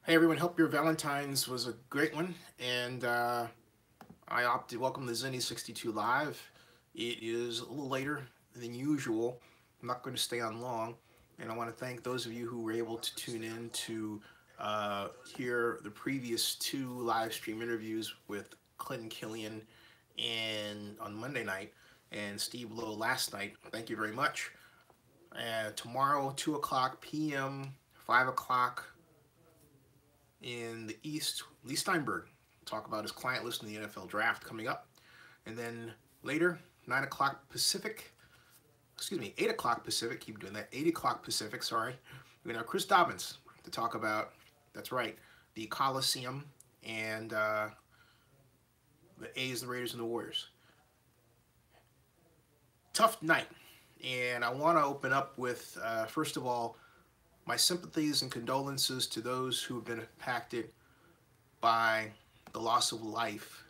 Hey everyone, hope your Valentine's was a great one, and I opted welcome to Zenny 62 Live. It is a little later than usual. I'm not going to stay on long, and I want to thank those of you who were able to tune in to hear the previous two live stream interviews with Clinton Killian and on Monday night and Steve Lowe last night. Thank you very much. Tomorrow, 2 o'clock p.m., 5 o'clock in the East, Lee Steinberg talk about his client list in the NFL draft coming up. And then later, 9 o'clock Pacific, 8 o'clock Pacific, keep doing that, 8 o'clock Pacific, sorry. We're going to have Chris Dobbins to talk about, that's right, the Coliseum and the A's, the Raiders, and the Warriors. Tough night. And I want to open up with, first of all, my sympathies and condolences to those who have been impacted by the loss of life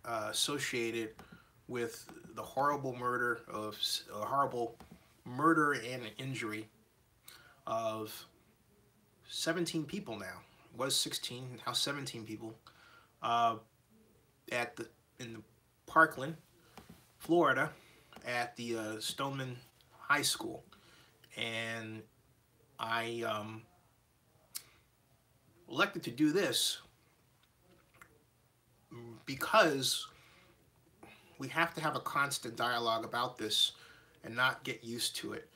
associated with the horrible murder and injury of 17 people now. It was 16, now 17 people in the Parkland, Florida, at the Stoneman High School. And I elected to do this because we have to have a constant dialogue about this and not get used to it.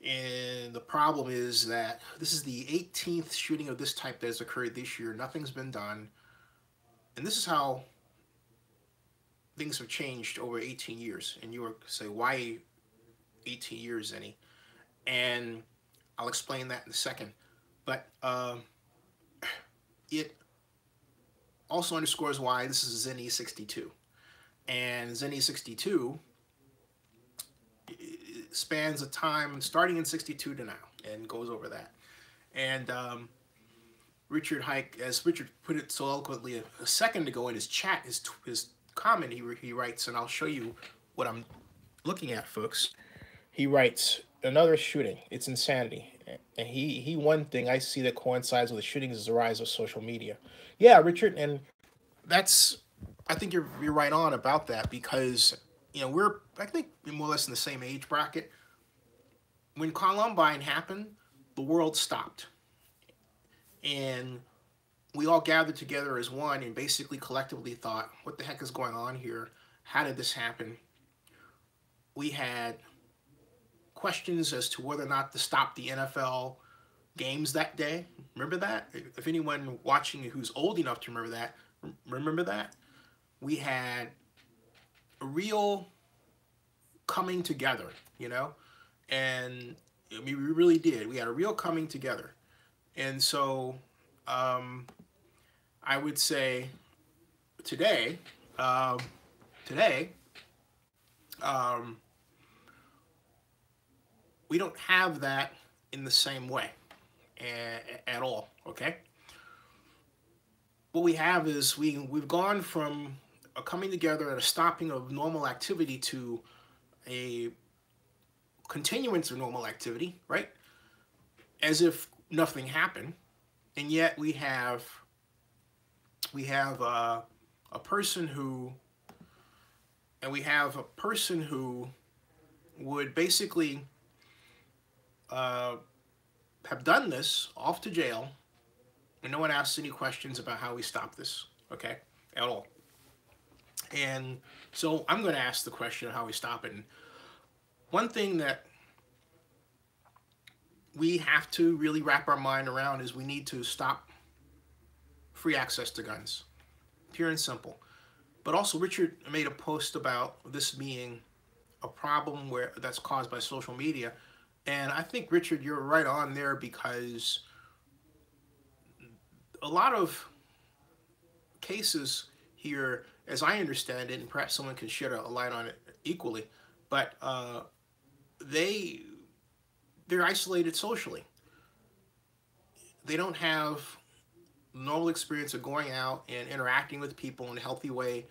And the problem is that this is the 18th shooting of this type that has occurred this year. Nothing's been done. And this is how things have changed over 18 years. And you were say, why 18 years, Zenny? And I'll explain that in a second. But it also underscores why this is Zenny 62. And Zenny 62 spans a time starting in 62 to now and goes over that. And Richard Hike, as Richard put it so eloquently a second ago in his chat, his comment, he writes, and I'll show you what I'm looking at, folks. He writes, another shooting. It's insanity. And he one thing I see that coincides with the shootings is the rise of social media. Yeah, Richard, and I think you're right on about that because we're I think more or less in the same age bracket. When Columbine happened, the world stopped, and we all gathered together as one and basically collectively thought, "What the heck is going on here? How did this happen?" We had questions as to whether or not to stop the NFL games that day. Remember that? If anyone watching who's old enough to remember that, we had a real coming together, and I mean, we really did. We had a real coming together. And so I would say today, we don't have that in the same way at all, okay? What we have is we've gone from a coming together and a stopping of normal activity to a continuance of normal activity, right? As if nothing happened, and yet we have a person who would basically have done this, off to jail, and no one asks any questions about how we stop this, okay, at all. And so I'm going to ask the question of how we stop it. And one thing that we have to really wrap our mind around is we need to stop free access to guns, pure and simple. But also, Richard made a post about this being a problem that's caused by social media. And I think, Richard, you're right on there because a lot of cases here, as I understand it, and perhaps someone can shed a light on it equally, but they're isolated socially. They don't have normal experience of going out and interacting with people in a healthy way,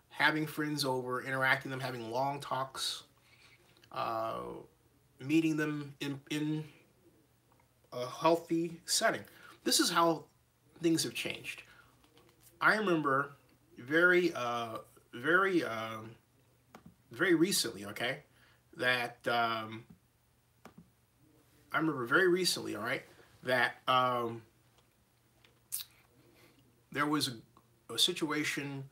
having friends over, interacting them, having long talks, meeting them in a healthy setting. this is how things have changed. I remember very, very, very recently, okay, that I remember very recently, all right, that there was a situation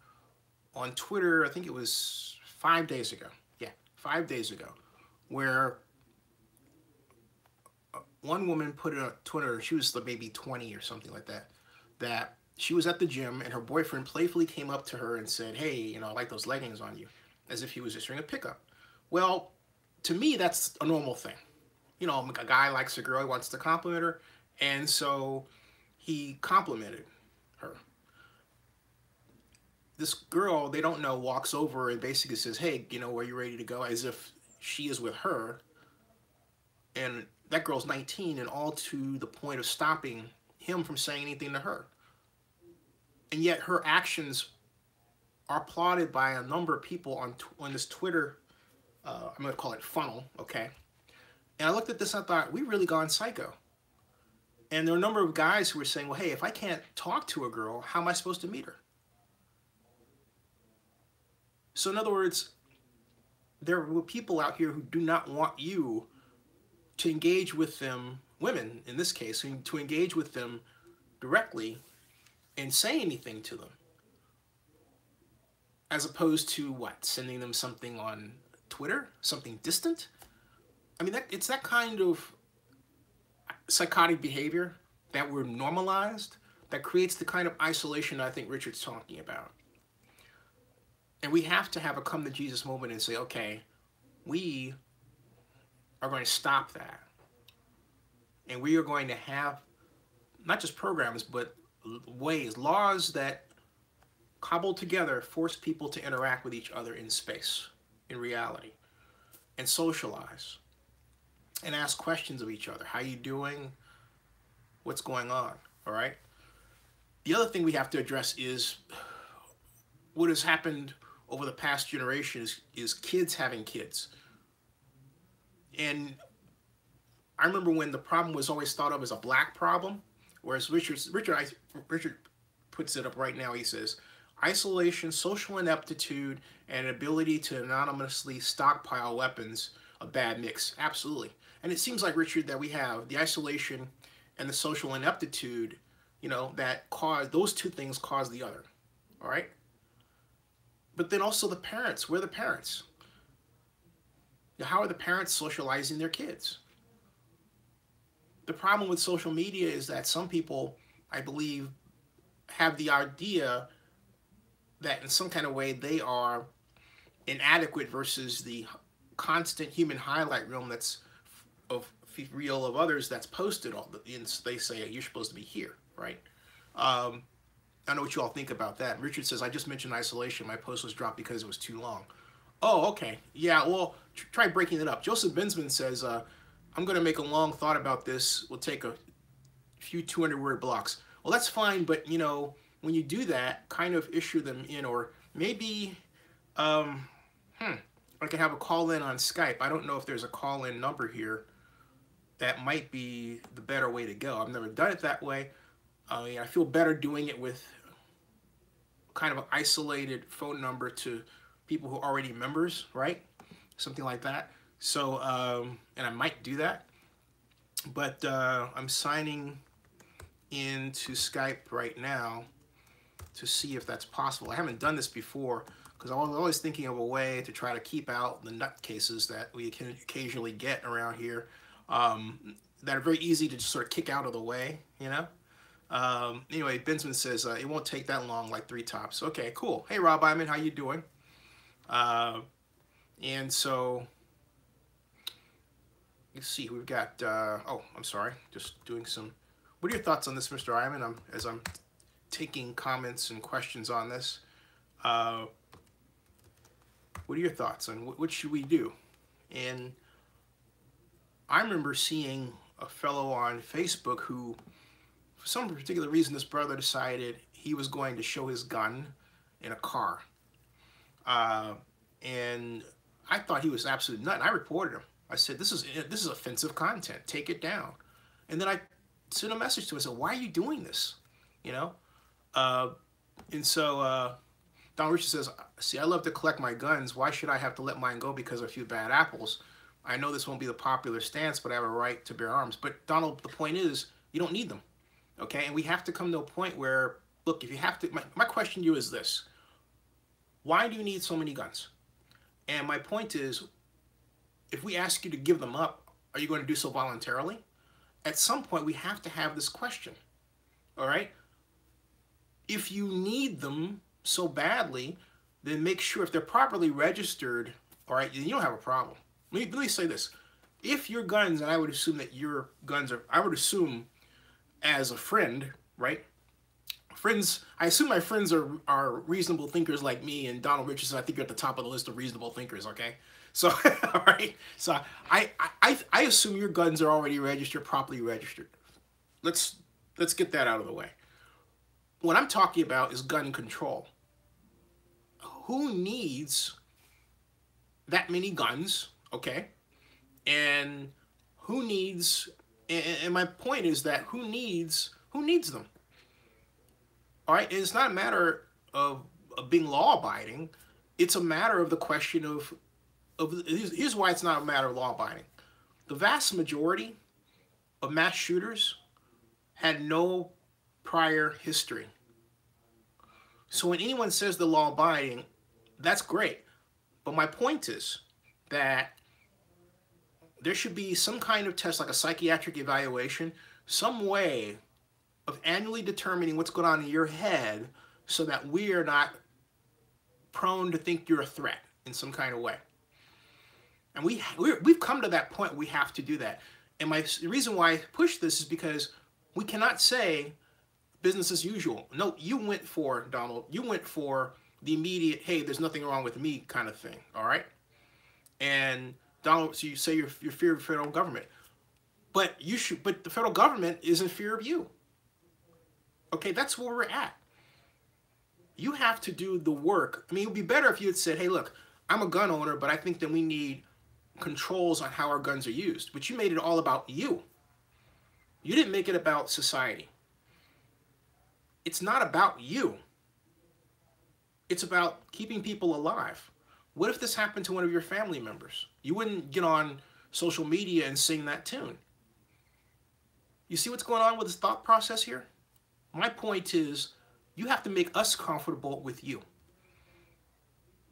on Twitter. I think it was 5 days ago. Yeah, 5 days ago, where one woman put it on Twitter. She was maybe 20 or something like that. That she was at the gym and her boyfriend playfully came up to her and said, "Hey, you know, I like those leggings on you," as if he was just doing a pickup. Well, to me, that's a normal thing. You know, a guy likes a girl, he wants to compliment her, and so he complimented her. This girl they don't know walks over and basically says, "Hey, you know, are you ready to go?" As if she is with her, and that girl's 19, and all to the point of stopping him from saying anything to her. And yet her actions are applauded by a number of people on this Twitter, I'm going to call it funnel, okay? And I looked at this and I thought, we really gone psycho. And there were a number of guys who were saying, well, hey, if I can't talk to a girl, how am I supposed to meet her? So in other words, there were people out here who do not want you to engage with them, women in this case, to engage with them directly and say anything to them, as opposed to what, sending them something on Twitter, something distant. I mean, it's that kind of psychotic behavior that we're normalized that creates the kind of isolation I think Richard's talking about. And we have to have a come to Jesus moment and say, okay, we are going to stop that. And we are going to have not just programs, but ways, laws that cobbled together force people to interact with each other in space, in reality, and socialize, and ask questions of each other. How you doing? What's going on? All right? The other thing we have to address is what has happened over the past generation is kids having kids. And I remember when the problem was always thought of as a black problem, whereas Richard puts it up right now. He says, isolation, social ineptitude, and ability to anonymously stockpile weapons, a bad mix. Absolutely. And it seems like, Richard, that we have the isolation and the social ineptitude, you know, that cause, those two things cause the other. All right? But then also the parents. We're the parents. How are the parents socializing their kids? The problem with social media is that some people, I believe, have the idea that in some kind of way they are inadequate versus the constant human highlight reel that's of reel of others that's posted all the, and they say you're supposed to be here, right? I know what you all think about that. Richard says, I just mentioned isolation. My post was dropped because it was too long. Oh, okay. Yeah, well, try breaking it up. Joseph Bensman says, I'm going to make a long thought about this. We'll take a few 200-word blocks. Well, that's fine, but, you know, when you do that, kind of issue them in, or maybe I could have a call-in on Skype. I don't know if there's a call-in number here. That might be the better way to go. I've never done it that way. I feel better doing it with kind of an isolated phone number to people who are already members, right? Something like that. So, and I might do that. But I'm signing into Skype right now to see if that's possible. I haven't done this before because I was always thinking of a way to try to keep out the nutcases that we can occasionally get around here that are very easy to just sort of kick out of the way, you know? Anyway, Bensman says, it won't take that long, like 3 tops. Okay, cool. Hey, Rob Iman, how you doing? And so, let's see, we've got, oh, I'm sorry, just doing some, what are your thoughts on this, Mr. Iman, as I'm taking comments and questions on this? What are your thoughts on what should we do? And I remember seeing a fellow on Facebook who, for some particular reason, this brother decided he was going to show his gun in a car. And I thought he was absolute nut. And I reported him. I said, this is offensive content. Take it down. And then I sent a message to him and said, why are you doing this? You know? Uh, and so Donald Richard says, see, I love to collect my guns. Why should I have to let mine go because of a few bad apples? I know this won't be the popular stance, but I have a right to bear arms. But Donald, the point is, you don't need them. Okay? And we have to come to a point where, look, if you have to, my question to you is this. Why do you need so many guns? And my point is, if we ask you to give them up, are you going to do so voluntarily? At some point, we have to have this question. All right? If you need them so badly, then make sure if they're properly registered, all right, then you don't have a problem. Let me say this. If your guns, and I would assume that your guns are, I would assume as a friend, right? Friends, I assume my friends are reasonable thinkers like me, and Donald Richardson, I think you're at the top of the list of reasonable thinkers, okay? So, all right, so I assume your guns are already registered, properly registered. Let's get that out of the way. What I'm talking about is gun control. Who needs that many guns, okay? And who needs, and my point is that who needs them? All right, and it's not a matter of being law-abiding. It's a matter of the question of here's why it's not a matter of law-abiding. The vast majority of mass shooters had no prior history. So when anyone says they're law-abiding, that's great. But my point is that there should be some kind of test, like a psychiatric evaluation, some way of annually determining what's going on in your head so that we are not prone to think you're a threat in some kind of way. And we've come to that point. We have to do that. And the reason why I push this is because we cannot say business as usual. No, you went for, Donald, you went for the immediate, hey, there's nothing wrong with me kind of thing, all right? And Donald, so you say you're fear of the federal government. But the federal government is in fear of you. Okay, that's where we're at. You have to do the work. I mean, it would be better if you had said, hey, look, I'm a gun owner, but I think that we need controls on how our guns are used. But you made it all about you. You didn't make it about society. It's not about you. It's about keeping people alive. What if this happened to one of your family members? You wouldn't get on social media and sing that tune. You see what's going on with this thought process here? My point is, you have to make us comfortable with you.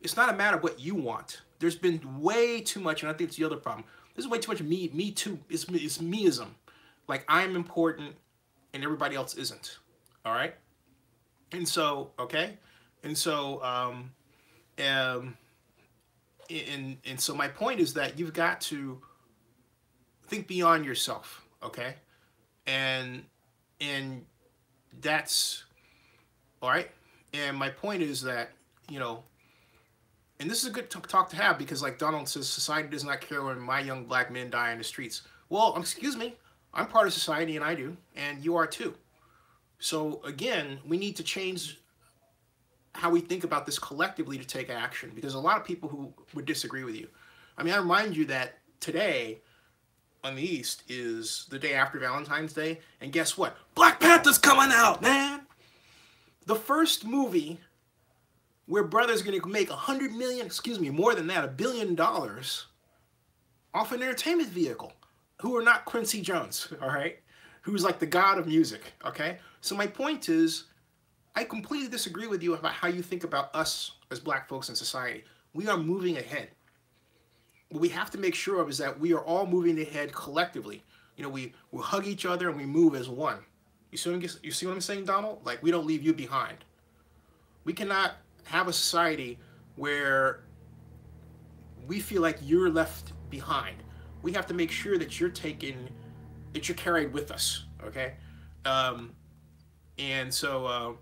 It's not a matter of what you want. There's been way too much, and I think it's the other problem. There's way too much me too. It's meism. Like I'm important and everybody else isn't. All right? And so, okay? And so, and so my point is that you've got to think beyond yourself, okay? And that's, all right? And my point is that, you know, and this is a good talk to have because like Donald says, society does not care when my young black men die in the streets. Well, excuse me, I'm part of society and I do, and you are too. So again, we need to change how we think about this collectively to take action because a lot of people who would disagree with you. I mean, I remind you that today on the East is the day after Valentine's Day, and guess what? Black Panther's coming out, man! The first movie where brothers are going to make $100 million, excuse me, more than that, $1 billion off an entertainment vehicle, who are not Quincy Jones, all right? Who's like the god of music, okay? So my point is, I completely disagree with you about how you think about us as black folks in society. We are moving ahead. What we have to make sure of is that we are all moving ahead collectively. You know, we hug each other and we move as one. You see what I'm saying, Donald? Like, we don't leave you behind. We cannot have a society where we feel like you're left behind. We have to make sure that you're carried with us, okay? And so,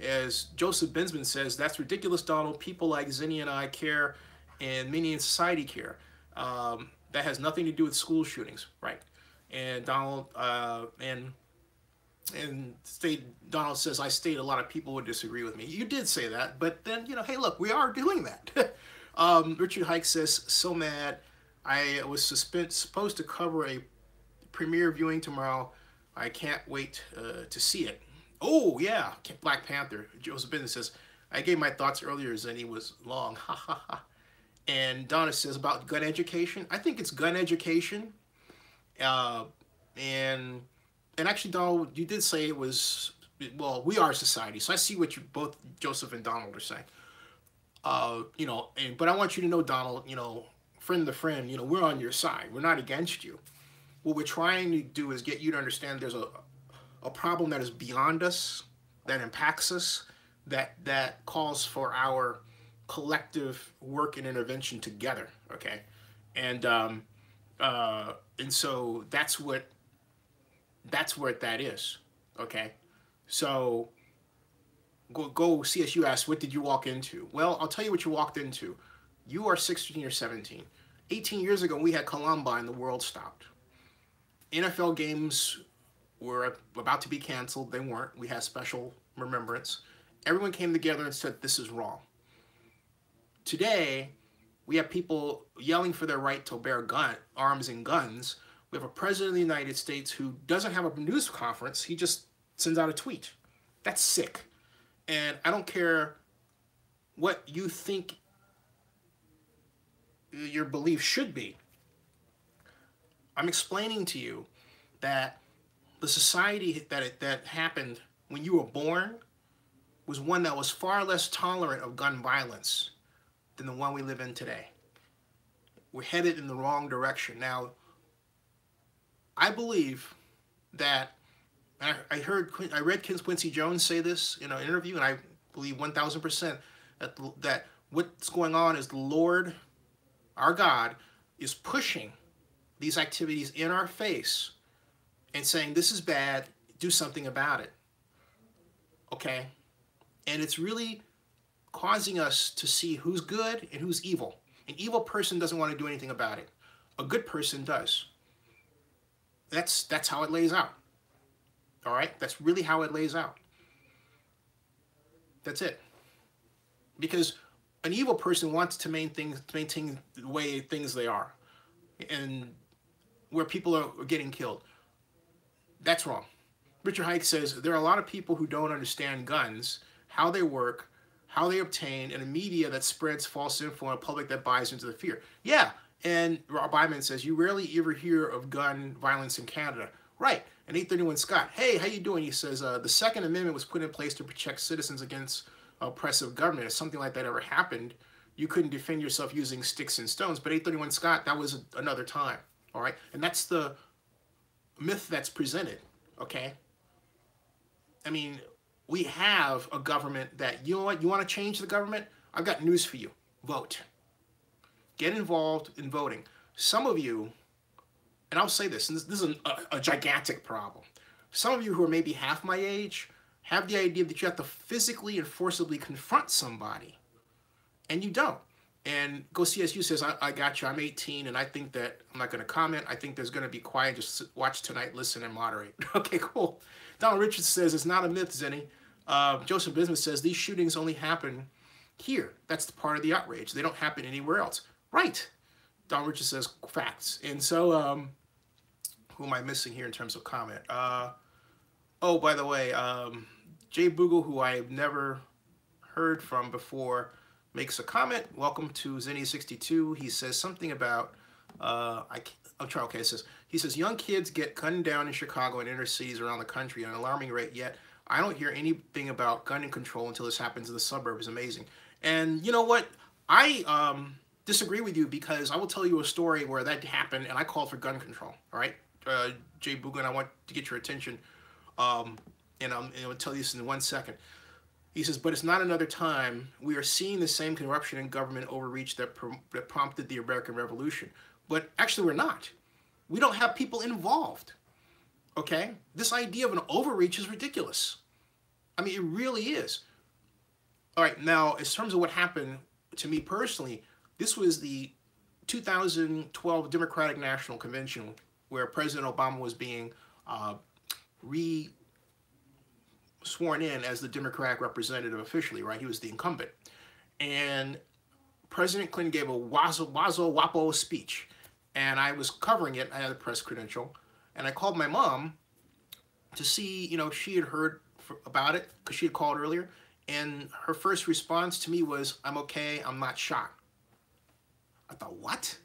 as Joseph Bensman says, that's ridiculous, Donald. People like Zinni and I care, and many in society care. That has nothing to do with school shootings, right? And Donald, Donald says, I state a lot of people would disagree with me. You did say that, but then, you know, hey, look, we are doing that. Richard Hike says, so mad. I was supposed to cover a premiere viewing tomorrow. I can't wait to see it. Oh, yeah, Black Panther. Joseph Business says, I gave my thoughts earlier, and he was long. Ha, ha, ha. And Donna says about gun education. I think it's gun education. Uh, and actually, Donald, you did say it was, well, we are society. So I see what you both, Joseph and Donald, are saying. You know, but I want you to know, Donald, you know, friend to friend, you know, we're on your side. We're not against you. What we're trying to do is get you to understand there's a problem that is beyond us, that impacts us, that calls for our collective work and intervention together. Okay, and so that's what that is. Okay, so go CSU asked, what did you walk into? Well, I'll tell you what you walked into. You are 16 or 17. 18 years ago, we had Columbine, the world stopped. NFL games were about to be canceled. They weren't. We had special remembrance. Everyone came together and said, this is wrong. Today, we have people yelling for their right to bear arms and guns. We have a president of the United States who doesn't have a news conference. He just sends out a tweet. That's sick. And I don't care what you think your belief should be. I'm explaining to you that the society that happened when you were born was one that was far less tolerant of gun violence than the one we live in today. We're headed in the wrong direction. Now, I believe that, I read Quincy Jones say this in an interview, and I believe 1,000% that what's going on is the Lord, our God, is pushing these activities in our face and saying, this is bad, do something about it. Okay? And it's really causing us to see who's good and who's evil. An evil person doesn't want to do anything about it. A good person does. That's how it lays out. All right? That's really how it lays out. That's it. Because an evil person wants to maintain the way things they are, and where people are getting killed. That's wrong. Richard Hike says there are a lot of people who don't understand guns, how they work, how they obtain, and a media that spreads false info and a public that buys into the fear. Yeah, and Rob Byman says you rarely ever hear of gun violence in Canada. Right, and 831 Scott, hey, how you doing? He says the Second Amendment was put in place to protect citizens against oppressive government. If something like that ever happened, you couldn't defend yourself using sticks and stones. But 831 Scott, that was another time. All right, and that's the myth that's presented. Okay, I mean, we have a government that, you know what, you want to change the government? I've got news for you. Vote. Get involved in voting. Some of you, and I'll say this, and this is a gigantic problem. Some of you who are maybe half my age have the idea that you have to physically and forcibly confront somebody, and you don't. And Go CSU says, I got you, I'm 18, and I think that I'm not going to comment. I think there's going to be quiet, just watch tonight, listen, and moderate. Okay, cool. Donald Richards says, it's not a myth, Zenny. Joseph Business says, these shootings only happen here. That's the part of the outrage. They don't happen anywhere else. Right. Donald Richards says, facts. And so, who am I missing here in terms of comment? Oh, by the way, Jay Boogle, who I have never heard from before, makes a comment. Welcome to Zenny62. He says something about, okay, he says, young kids get gunned down in Chicago and inner cities around the country at an alarming rate, yet I don't hear anything about gun control until this happens in the suburbs. Amazing. And you know what? I disagree with you, because I will tell you a story where that happened and I called for gun control. All right, Jay Boogan, I want to get your attention. And I'll tell you this in 1 second. He says, but it's not another time. We are seeing the same corruption and government overreach that prompted the American Revolution. But actually, we're not. We don't have people involved. Okay? This idea of an overreach is ridiculous. I mean, it really is. All right, now, in terms of what happened to me personally, this was the 2012 Democratic National Convention where President Obama was being sworn in as the Democratic representative officially, right? He was the incumbent. And President Clinton gave a wapo speech. And I was covering it. I had a press credential. And I called my mom to see, you know, she had heard about it because she had called earlier. And her first response to me was, I'm okay, I'm not shot. I thought, what?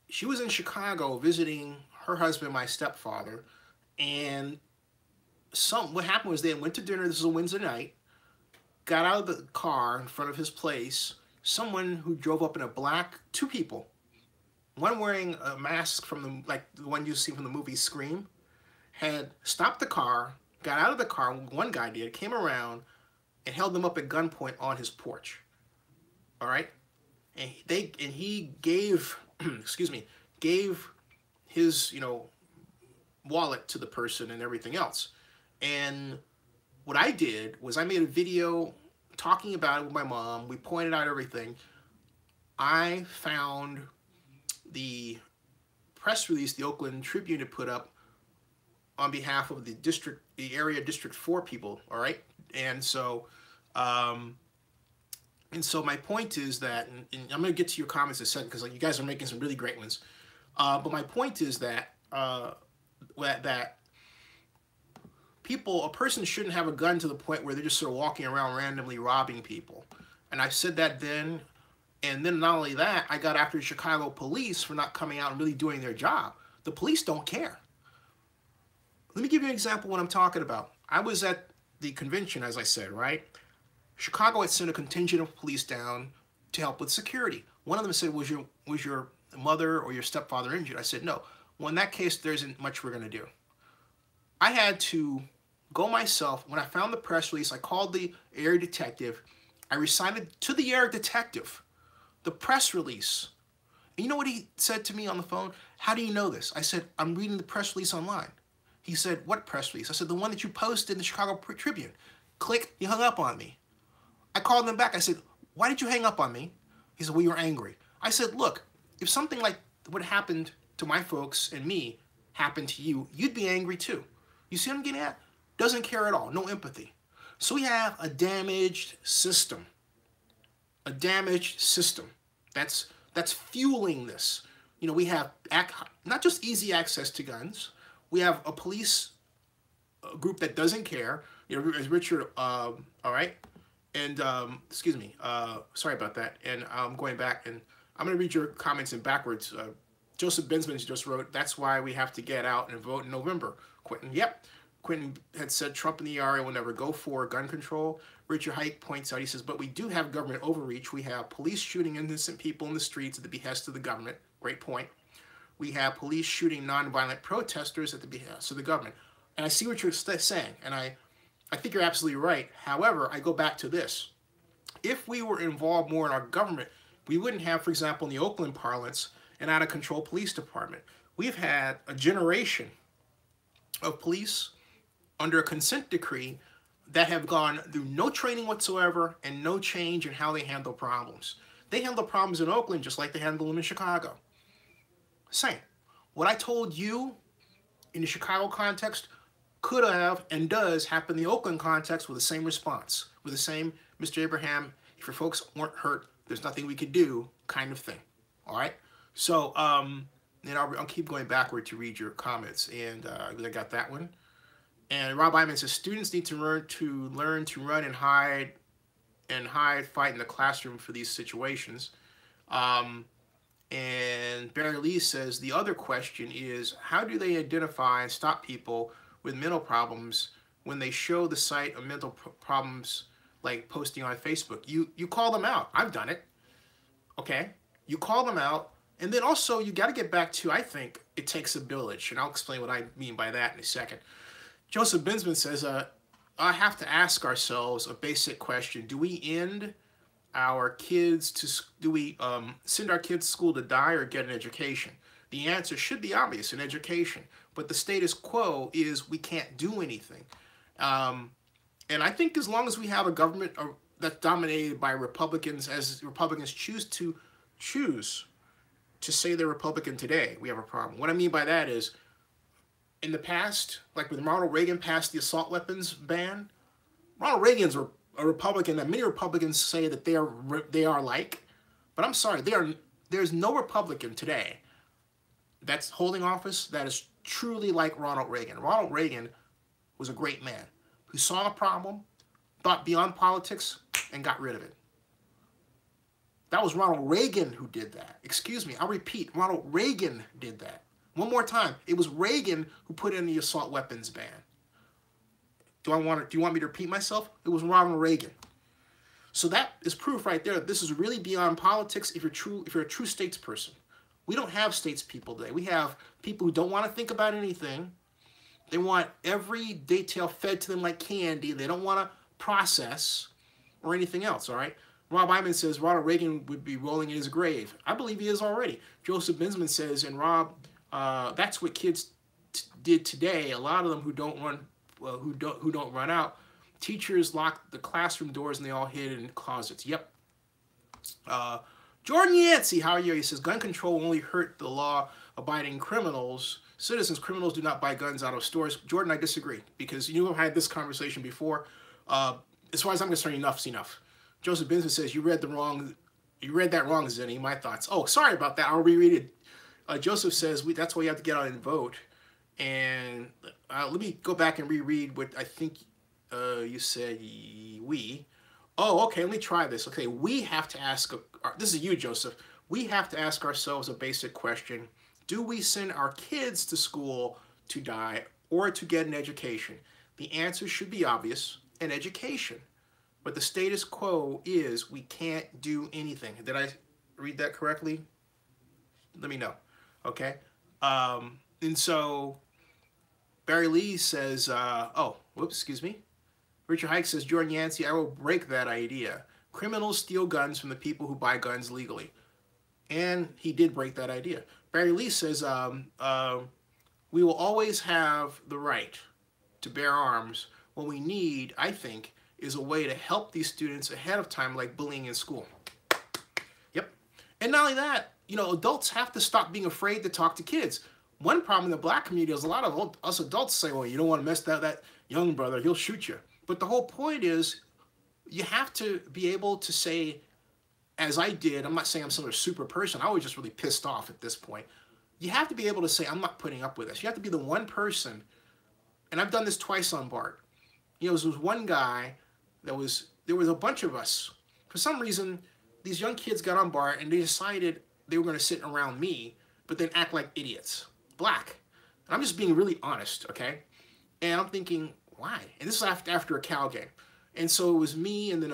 She was in Chicago visiting her husband, my stepfather, and what happened was they went to dinner, this is a Wednesday night, got out of the car in front of his place, someone who drove up in a black, two people, one wearing a mask from like the one you see from the movie Scream, had stopped the car, got out of the car, one guy did, came around, and held them up at gunpoint on his porch. All right? And he gave, excuse me, gave his, you know, wallet to the person and everything else. And what I did was I made a video talking about it with my mom. We pointed out everything. I found the press release the Oakland Tribune had put up on behalf of the area District 4 people, all right? And so my point is that, and I'm going to get to your comments in a second because like, you guys are making some really great ones. But my point is that that a person shouldn't have a gun to the point where they're just sort of walking around randomly robbing people. And I said that then, and then not only that, I got after the Chicago police for not coming out and really doing their job. The police don't care. Let me give you an example of what I'm talking about. I was at the convention, as I said, right? Chicago had sent a contingent of police down to help with security. One of them said, was your mother or your stepfather injured? I said, no. Well, in that case, there isn't much we're going to do. I had to go myself. When I found the press release, I called the area detective. I recited to the area detective the press release. And you know what he said to me on the phone? How do you know this? I said, I'm reading the press release online. He said, what press release? I said, the one that you posted in the Chicago Tribune. Click, he hung up on me. I called him back. I said, why did you hang up on me? He said, well, you were angry. I said, look, if something like what happened to my folks and me happened to you, you'd be angry too. You see what I'm getting at? Doesn't care at all, no empathy. So we have a damaged system. A damaged system. That's fueling this. You know, we have not just easy access to guns. We have a police group that doesn't care. You know, as Richard, all right? And, excuse me, sorry about that. And I'm going back, and I'm going to read your comments in backwards. Joseph Bensman just wrote, that's why we have to get out and vote in November. Quentin, yep. Quentin had said Trump and the ERA will never go for gun control. Richard Hike points out, he says, but we do have government overreach. We have police shooting innocent people in the streets at the behest of the government. Great point. We have police shooting nonviolent protesters at the behest of the government. And I see what you're saying, and I think you're absolutely right. However, I go back to this. If we were involved more in our government, we wouldn't have, for example, in the Oakland parlance, an out-of-control police department. We've had a generation of police under a consent decree that have gone through no training whatsoever and no change in how they handle problems. They handle problems in Oakland just like they handle them in Chicago. Same. What I told you in the Chicago context could have and does happen in the Oakland context with the same response, with the same, Mr. Abraham, if your folks weren't hurt, there's nothing we could do kind of thing. All right? So, and I'll keep going backward to read your comments. And I got that one. And Rob Iman says, students need to learn to run and hide, fight in the classroom for these situations. And Barry Lee says, the other question is, how do they identify and stop people with mental problems when they show the site of mental problems, like posting on Facebook? You call them out. I've done it. Okay? You call them out. And then also, you got to get back to, I think, it takes a village. And I'll explain what I mean by that in a second. Joseph Bensman says, I have to ask ourselves a basic question. Do we send our kids to school to die or get an education? The answer should be obvious, an education. But the status quo is we can't do anything. And I think as long as we have a government that's dominated by Republicans, as Republicans choose to say they're Republican today, we have a problem. What I mean by that is, in the past, like when Ronald Reagan passed the assault weapons ban, Ronald Reagan's a Republican that many Republicans say that they are like. But I'm sorry, there's no Republican today that's holding office that is truly like Ronald Reagan. Ronald Reagan was a great man who saw the problem, thought beyond politics, and got rid of it. That was Ronald Reagan who did that. Excuse me, I'll repeat, Ronald Reagan did that. One more time, it was Reagan who put in the assault weapons ban. Do you want me to repeat myself? It was Ronald Reagan. So that is proof right there that this is really beyond politics if you're a true statesperson. We don't have statespeople today. We have people who don't want to think about anything. They want every detail fed to them like candy. They don't want to process or anything else, all right? Rob Iman says Ronald Reagan would be rolling in his grave. I believe he is already. Joseph Binsman says, and Rob, that's what kids did today. A lot of them who don't run out. Teachers lock the classroom doors and they all hid in closets. Yep. Jordan Yancey, how are you? He says gun control will only hurt the law-abiding criminals. Citizens, criminals do not buy guns out of stores. Jordan, I disagree because you have had this conversation before. As far as I'm concerned, enough's enough. Joseph Benson says you read that wrong, Zenny. My thoughts. Oh, sorry about that. I'll reread it. Joseph says that's why you have to get out and vote. And let me go back and reread what I think you said. We. Oh, okay. Let me try this. Okay, we have to ask. This is you, Joseph. We have to ask ourselves a basic question: do we send our kids to school to die or to get an education? The answer should be obvious: an education. But the status quo is we can't do anything. Did I read that correctly? Let me know. Okay. And so Barry Lee says, oh, whoops, excuse me. Richard Hike says, Jordan Yancey, I will break that idea. Criminals steal guns from the people who buy guns legally. And he did break that idea. Barry Lee says, we will always have the right to bear arms. What we need, I think, is a way to help these students ahead of time, like bullying in school. Yep. And not only that, adults have to stop being afraid to talk to kids. One problem in the black community is a lot of us adults say, well, you don't want to mess that young brother, he'll shoot you. But the whole point is you have to be able to say, as I did, I'm not saying I'm some sort of super person, I was just really pissed off at this point. You have to be able to say, I'm not putting up with this. You have to be the one person, and I've done this twice on BART. There was one guy, there was a bunch of us. For some reason, these young kids got on BART and they decided they were going to sit around me, but then act like idiots. Black. And I'm just being really honest, okay? And I'm thinking, why? And this is after a Cal game. And so it was me and then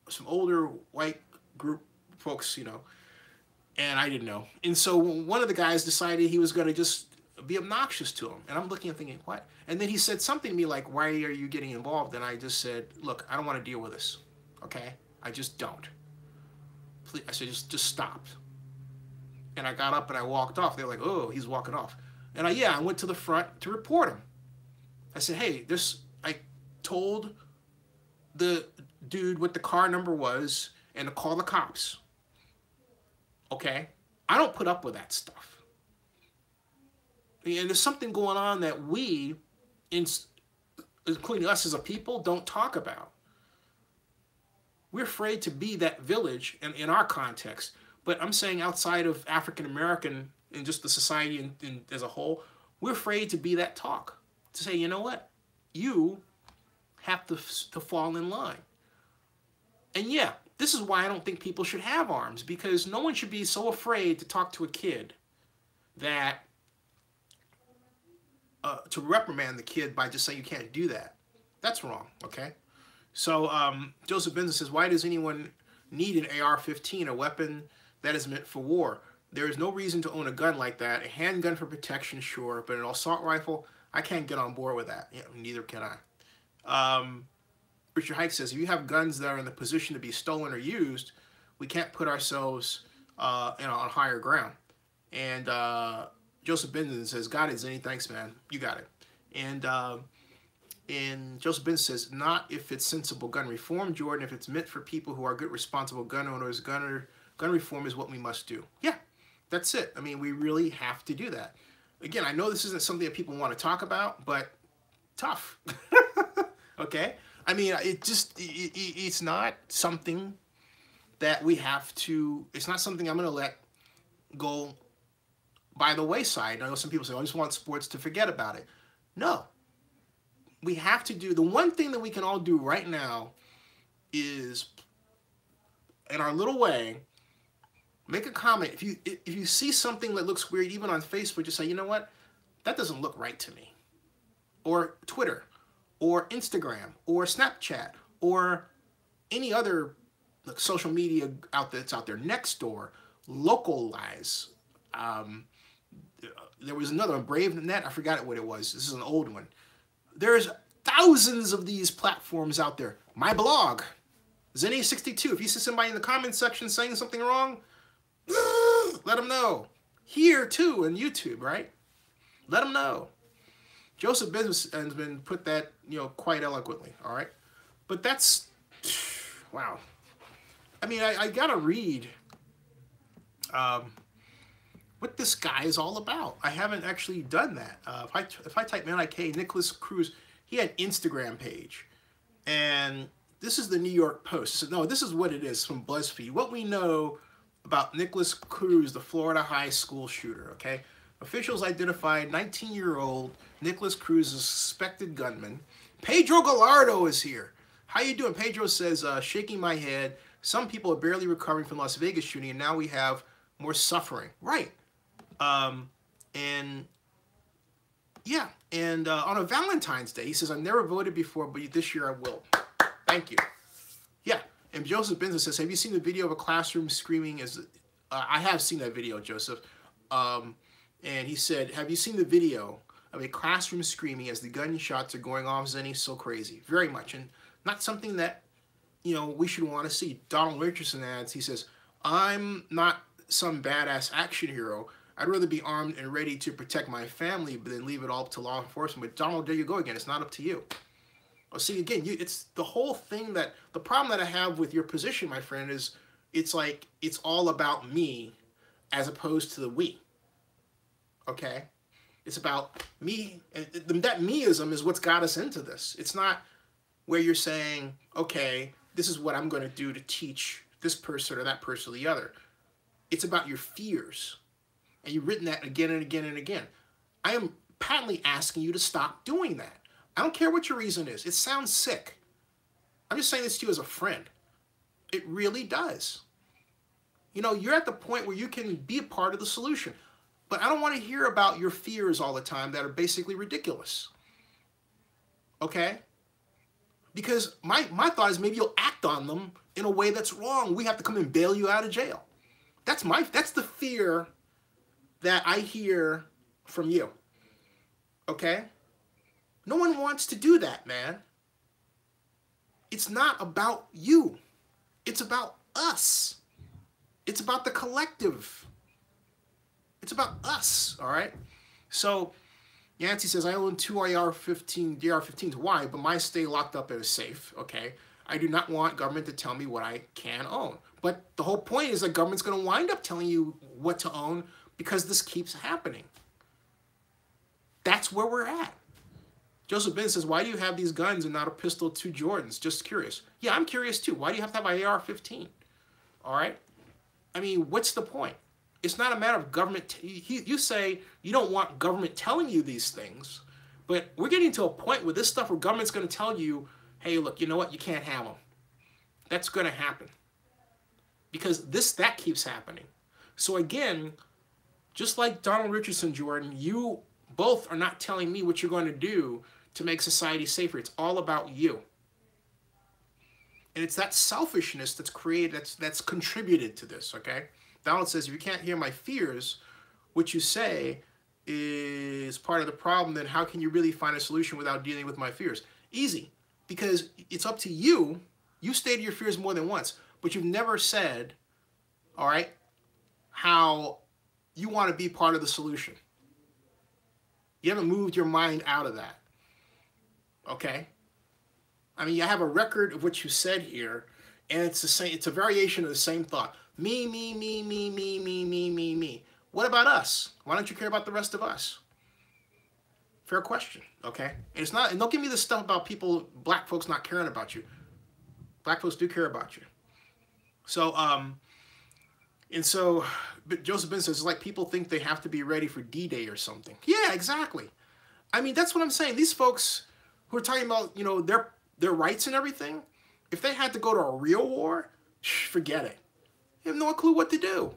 some older white group folks, and I didn't know. And so one of the guys decided he was going to just be obnoxious to him. And I'm looking and thinking, what? And then he said something to me like, why are you getting involved? And I just said, look, I don't want to deal with this, okay? I just don't. Please, I said, just stop. And I got up and I walked off. They were like, oh, he's walking off. And I went to the front to report him. I said, hey, I told the dude what the car number was and to call the cops. Okay? I don't put up with that stuff. And there's something going on that we, including us as a people, don't talk about. We're afraid to be that village in our context. But I'm saying outside of African American and just the society as a whole, we're afraid to be that talk. To say, you know what? You have to fall in line. And yeah, this is why I don't think people should have arms, because no one should be so afraid to talk to a kid that to reprimand the kid by just saying you can't do that. That's wrong, okay? So Joseph Benson says, why does anyone need an AR-15, a weapon that is meant for war? There is no reason to own a gun like that. A handgun for protection, sure, but an assault rifle, I can't get on board with that. Yeah, neither can I. Richard Hike says, if you have guns that are in the position to be stolen or used, we can't put ourselves on higher ground. And Joseph Benson says, got it, Zenny. Thanks, man. You got it. And Joseph Benson says, not if it's sensible gun reform, Jordan. If it's meant for people who are good, responsible gun owners, gun reform is what we must do. Yeah, that's it. I mean, we really have to do that. Again, I know this isn't something that people want to talk about, but tough. Okay? I mean, it's not something that we have to, it's not something I'm going to let go by the wayside. I know some people say, I just want sports to forget about it. No. we have to do, the one thing that we can all do right now is, in our little way, make a comment. If you see something that looks weird, even on Facebook, just say, you know what? That doesn't look right to me. Or Twitter, or Instagram, or Snapchat, or any other social media that's out there. Nextdoor, Localize. There was another one, BraveNet. I forgot what it was. This is an old one. There's thousands of these platforms out there. My blog, Zenny62. If you see somebody in the comments section saying something wrong, let them know. Here too, in YouTube, right? Let them know. Joseph Business has been put that, quite eloquently. All right, but that's wow. I mean, I gotta read what this guy is all about. I haven't actually done that. If I type N-I-K, Nikolas Cruz, he had an Instagram page. And this is the New York Post. So, no, this is what it is from BuzzFeed. What we know about Nikolas Cruz, the Florida high school shooter, okay? Officials identified 19-year-old Nikolas Cruz as a suspected gunman. Pedro Gallardo is here. How you doing? Pedro says, shaking my head. Some people are barely recovering from Las Vegas shooting, and now we have more suffering. Right. And yeah, and on a Valentine's Day, he says, I've never voted before, but this year I will. Thank you. Yeah, and Joseph Benson says, have you seen the video of a classroom screaming? I have seen that video, Joseph. And he said, have you seen the video of a classroom screaming as the gunshots are going off? Zenny, so crazy. Very much, and not something that, we should want to see. Donald Richardson adds, he says, I'm not some badass action hero. I'd rather be armed and ready to protect my family than leave it all up to law enforcement. But Donald, there you go again. It's not up to you. Oh, see, again, it's the whole thing that, the problem that I have with your position, my friend, is it's like it's all about me as opposed to the we. Okay? It's about me. And that meism is what's got us into this. It's not where you're saying, okay, this is what I'm going to do to teach this person or that person or the other. It's about your fears. And you've written that again and again and again. I am patently asking you to stop doing that. I don't care what your reason is. It sounds sick. I'm just saying this to you as a friend. It really does. You're at the point where you can be a part of the solution. But I don't want to hear about your fears all the time that are basically ridiculous. Okay? Because my thought is maybe you'll act on them in a way that's wrong. We have to come and bail you out of jail. That's the fear that I hear from you. Okay? No one wants to do that, man. It's not about you. It's about us. It's about the collective. It's about us, all right? So, Yancy says, I own 2 AR-15s. Why? But mine stay locked up in a safe, okay? I do not want government to tell me what I can own. But the whole point is that government's going to wind up telling you what to own because this keeps happening. That's where we're at. Joseph Ben says, why do you have these guns and not a pistol, 2 Jordans? Just curious. Yeah, I'm curious too. Why do you have to have an AR-15? All right? I mean, what's the point? It's not a matter of government. You say you don't want government telling you these things, but we're getting to a point where this stuff where government's going to tell you, hey, look, you know what? You can't have them. That's going to happen. Because that keeps happening. So again, just like Donald Richardson, Jordan, you both are not telling me what you're going to do to make society safer. It's all about you. And it's that selfishness that's created, that's contributed to this, okay? Donald says, if you can't hear my fears, what you say is part of the problem, then how can you really find a solution without dealing with my fears? Easy, because it's up to you. You stated your fears more than once, but you've never said, all right, how you want to be part of the solution. You haven't moved your mind out of that, okay? I mean, I have a record of what you said here, and it's the same. It's a variation of the same thought. Me, me, me, me, me, me, me, me, me. What about us? Why don't you care about the rest of us? Fair question, okay? And it's not. And don't give me this stuff about black folks not caring about you. Black folks do care about you. So, but Joseph Ben says, it's like people think they have to be ready for D-Day or something. Yeah, exactly. I mean, that's what I'm saying. These folks, who are talking about, you know, their rights and everything, if they had to go to a real war, forget it. You have no clue what to do.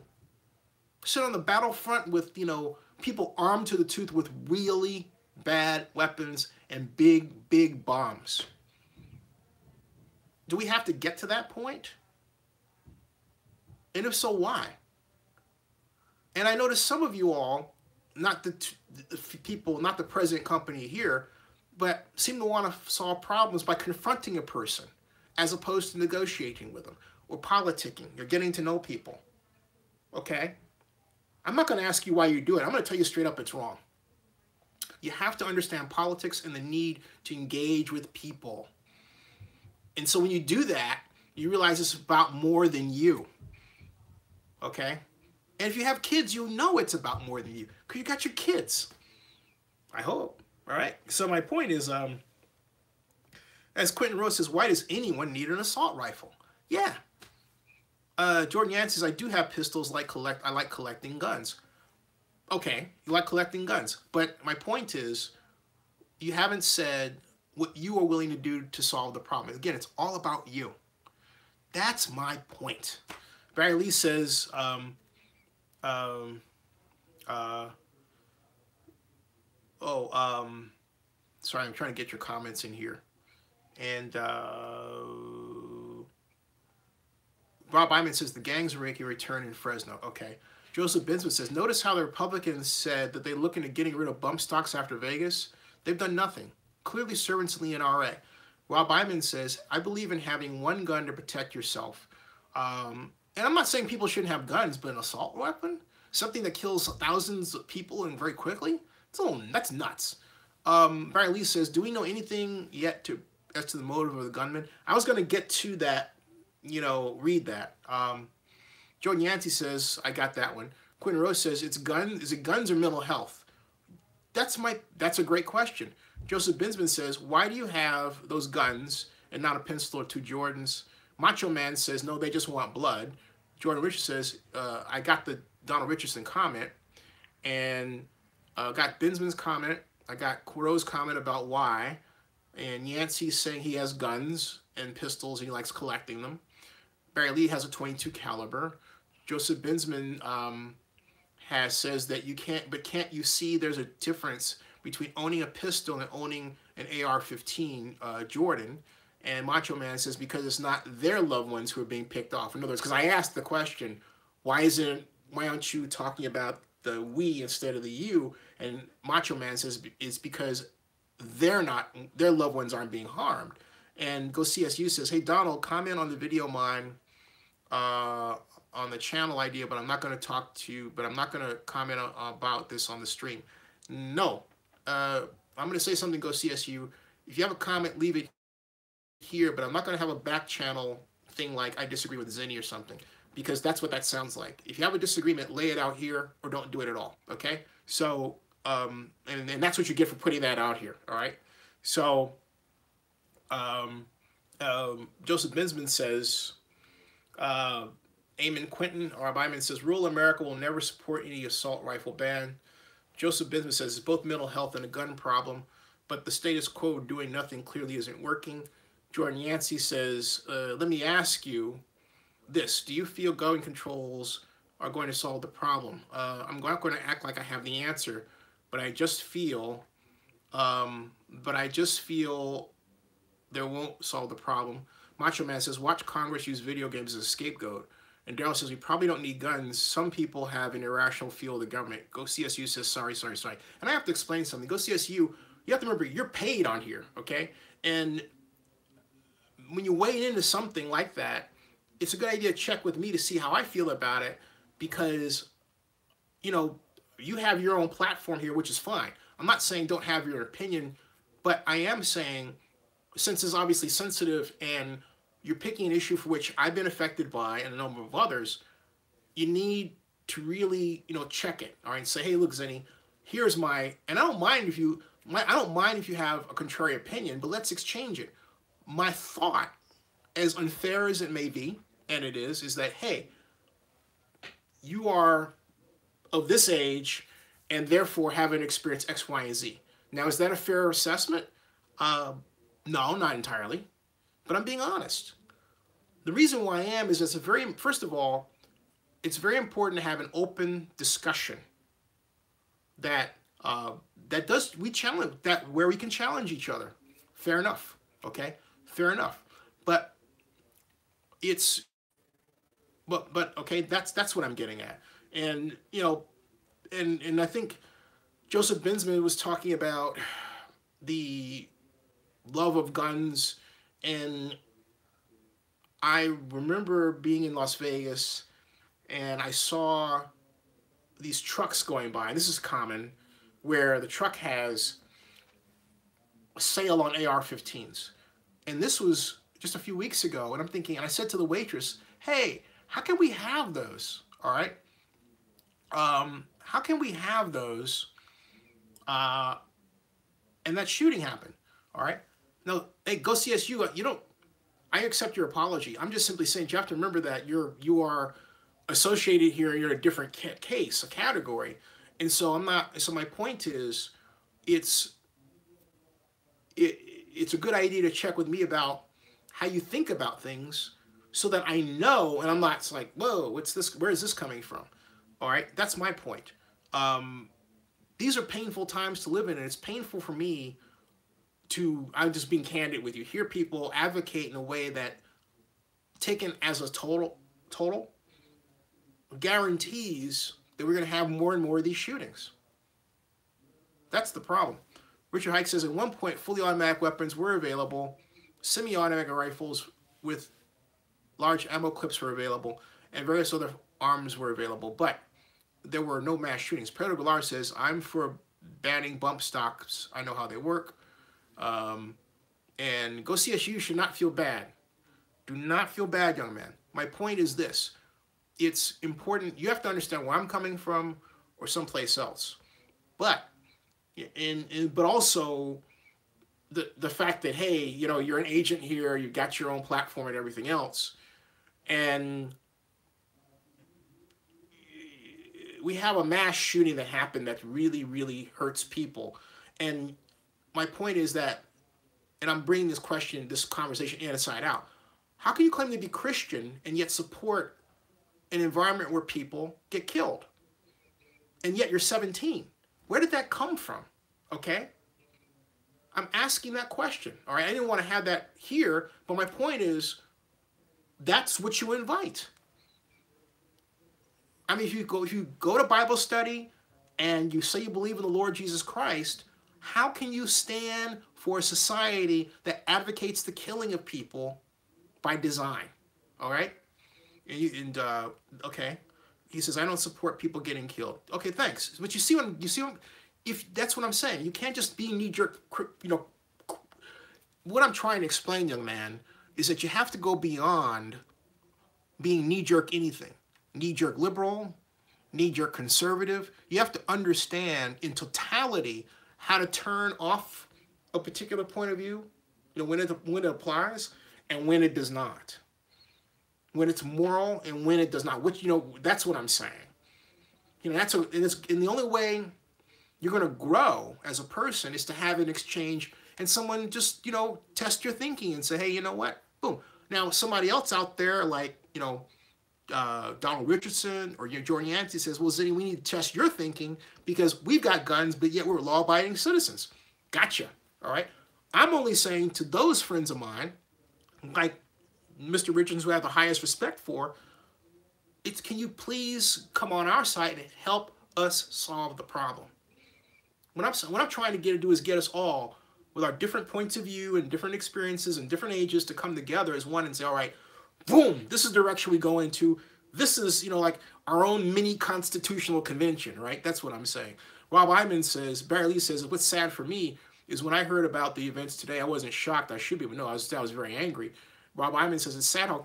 Sit on the battlefront with, you know, people armed to the tooth with really bad weapons and big, big bombs. Do we have to get to that point? And if so, why? And I noticed some of you all, not the people, not the present company here, but seem to want to solve problems by confronting a person as opposed to negotiating with them or politicking or getting to know people. Okay? I'm not going to ask you why you do it. I'm going to tell you straight up it's wrong. You have to understand politics and the need to engage with people. And so when you do that, you realize it's about more than you. Okay? And if you have kids, you know it's about more than you because you got your kids. I hope. All right? So my point is, as Quentin Rose says, why does anyone need an assault rifle? Yeah. Jordan Yancey says, I do have pistols. I like collecting guns. Okay, you like collecting guns. But my point is, you haven't said what you are willing to do to solve the problem. Again, it's all about you. That's my point. Barry Lee says, sorry, I'm trying to get your comments in here. And Rob Iman says the gangs are making a return in Fresno. Okay. Joseph Binsman says, notice how the Republicans said that they're looking at getting rid of bump stocks after Vegas. They've done nothing. Clearly servants of the NRA. Rob Iman says, I believe in having one gun to protect yourself. And I'm not saying people shouldn't have guns, but an assault weapon? Something that kills thousands of people and very quickly? That's nuts. Barry Lee says, do we know anything yet as to the motive of the gunman? I was going to get to that, read that. Jordan Yancey says, I got that one. Quentin Rose says, is it guns or mental health? That's a great question. Joseph Binsman says, why do you have those guns and not a pencil or two Jordans? Macho Man says, no, they just want blood. Jordan Richards says, I got the Donald Richardson comment, and got Binsman's comment. I got Rose's comment about why, and Yancey's saying he has guns and pistols and he likes collecting them. Barry Lee has a .22 caliber. Joseph Binsman says that you can't you see there's a difference between owning a pistol and owning an AR-15 Jordan? And Macho Man says because it's not their loved ones who are being picked off. In other words, because I asked the question, why aren't you talking about the we instead of the you? And Macho Man says it's because their loved ones aren't being harmed. And Go CSU says, hey Donald, comment on the video mine on the channel idea, but I'm not going to comment about this on the stream. No, I'm going to say something. Go CSU. If you have a comment, leave it here, but I'm not going to have a back channel thing like I disagree with Zinni or something, because that's what that sounds like. If you have a disagreement, lay it out here or don't do it at all. Okay. So, and that's what you get for putting that out here. All right. So, Joseph Binsman says, Eamon Quinton, or Byman says, rural America will never support any assault rifle ban. Joseph Binsman says it's both mental health and a gun problem, but the status quo doing nothing clearly isn't working. Jordan Yancey says, let me ask you this. Do you feel gun controls are going to solve the problem? I'm not going to act like I have the answer, but I just feel they won't solve the problem. Macho Man says, watch Congress use video games as a scapegoat. And Daryl says, we probably don't need guns. Some people have an irrational feel of the government. Go CSU says, sorry. And I have to explain something. Go CSU, you have to remember, you're paid on here, okay? And when you weigh into something like that, it's a good idea to check with me to see how I feel about it, because, you have your own platform here, which is fine. I'm not saying don't have your opinion, but I am saying, since it's obviously sensitive and you're picking an issue for which I've been affected by and a number of others, you need to really, check it. All right, say, hey, look, Zinni, here's and I don't mind if you have a contrary opinion, but let's exchange it. My thought, as unfair as it may be, and it is that, hey, you are of this age and therefore haven't experienced X, Y, and Z. Now, is that a fair assessment? Uh, no, not entirely, but I'm being honest. The reason why I am is first of all, it's very important to have an open discussion that uh, we challenge that where we can challenge each other. Fair enough. Okay, fair enough. But it's but okay, that's what I'm getting at. And and I think Joseph Binsman was talking about the love of guns, and I remember being in Las Vegas and I saw these trucks going by. And this is common, where the truck has a sale on AR-15s. And this was just a few weeks ago, and I'm thinking, and I said to the waitress, "Hey, how can we have those? All right, how can we have those?" And that shooting happened. All right. Now, hey, go CSU. You don't. I accept your apology. I'm just simply saying you have to remember that you are associated here. You're in a different case, a category, and so I'm not. So my point is, it's it's a good idea to check with me about how you think about things, so that I know, and I'm not it's like, whoa, what's this? Where is this coming from? All right, that's my point. These are painful times to live in, and it's painful for me to, I'm just being candid with you, hear people advocate in a way that, taken as a total, guarantees that we're going to have more and more of these shootings. That's the problem. Richard Hike says, at one point, fully automatic weapons were available, semi-automatic rifles with large ammo clips were available, and various other arms were available, but there were no mass shootings. Predator Galar says, I'm for banning bump stocks. I know how they work. And go CSU should not feel bad. Do not feel bad, young man. My point is this. It's important. You have to understand where I'm coming from or someplace else. But but also the fact that, hey, you're an agent here, you've got your own platform and everything else. And we have a mass shooting that happened that really, really hurts people. And my point is that, and I'm bringing this conversation inside out, how can you claim to be Christian and yet support an environment where people get killed? And yet you're 17. Where did that come from? Okay? I'm asking that question. All right? I didn't want to have that here, but my point is, that's what you invite. I mean, if you go to Bible study and you say you believe in the Lord Jesus Christ, how can you stand for a society that advocates the killing of people by design? All right? Okay. He says, I don't support people getting killed. Okay, thanks. But if that's what I'm saying. You can't just be knee-jerk, What I'm trying to explain, young man, is that you have to go beyond being knee-jerk anything. Knee-jerk liberal, knee-jerk conservative. You have to understand in totality how to turn off a particular point of view, when it applies and when it does not. When it's moral and when it does not. Which, that's what I'm saying. And the only way you're going to grow as a person is to have an exchange and someone just, test your thinking and say, hey, you know what? Boom. Now, somebody else out there, like, Donald Richardson or Jordan Yancey says, well, Zinni, we need to test your thinking because we've got guns, but yet we're law-abiding citizens. Gotcha. All right. I'm only saying to those friends of mine, like Mr. Richardson, who I have the highest respect for, can you please come on our side and help us solve the problem? What I'm trying to do is get us all, with our different points of view and different experiences and different ages, to come together as one and say, all right, boom, this is the direction we go into. This is, like our own mini constitutional convention, right? That's what I'm saying. Rob Iman says, Barry Lee says, what's sad for me is when I heard about the events today, I wasn't shocked. I should be, but no, I was very angry. Rob Iman says, it's sad how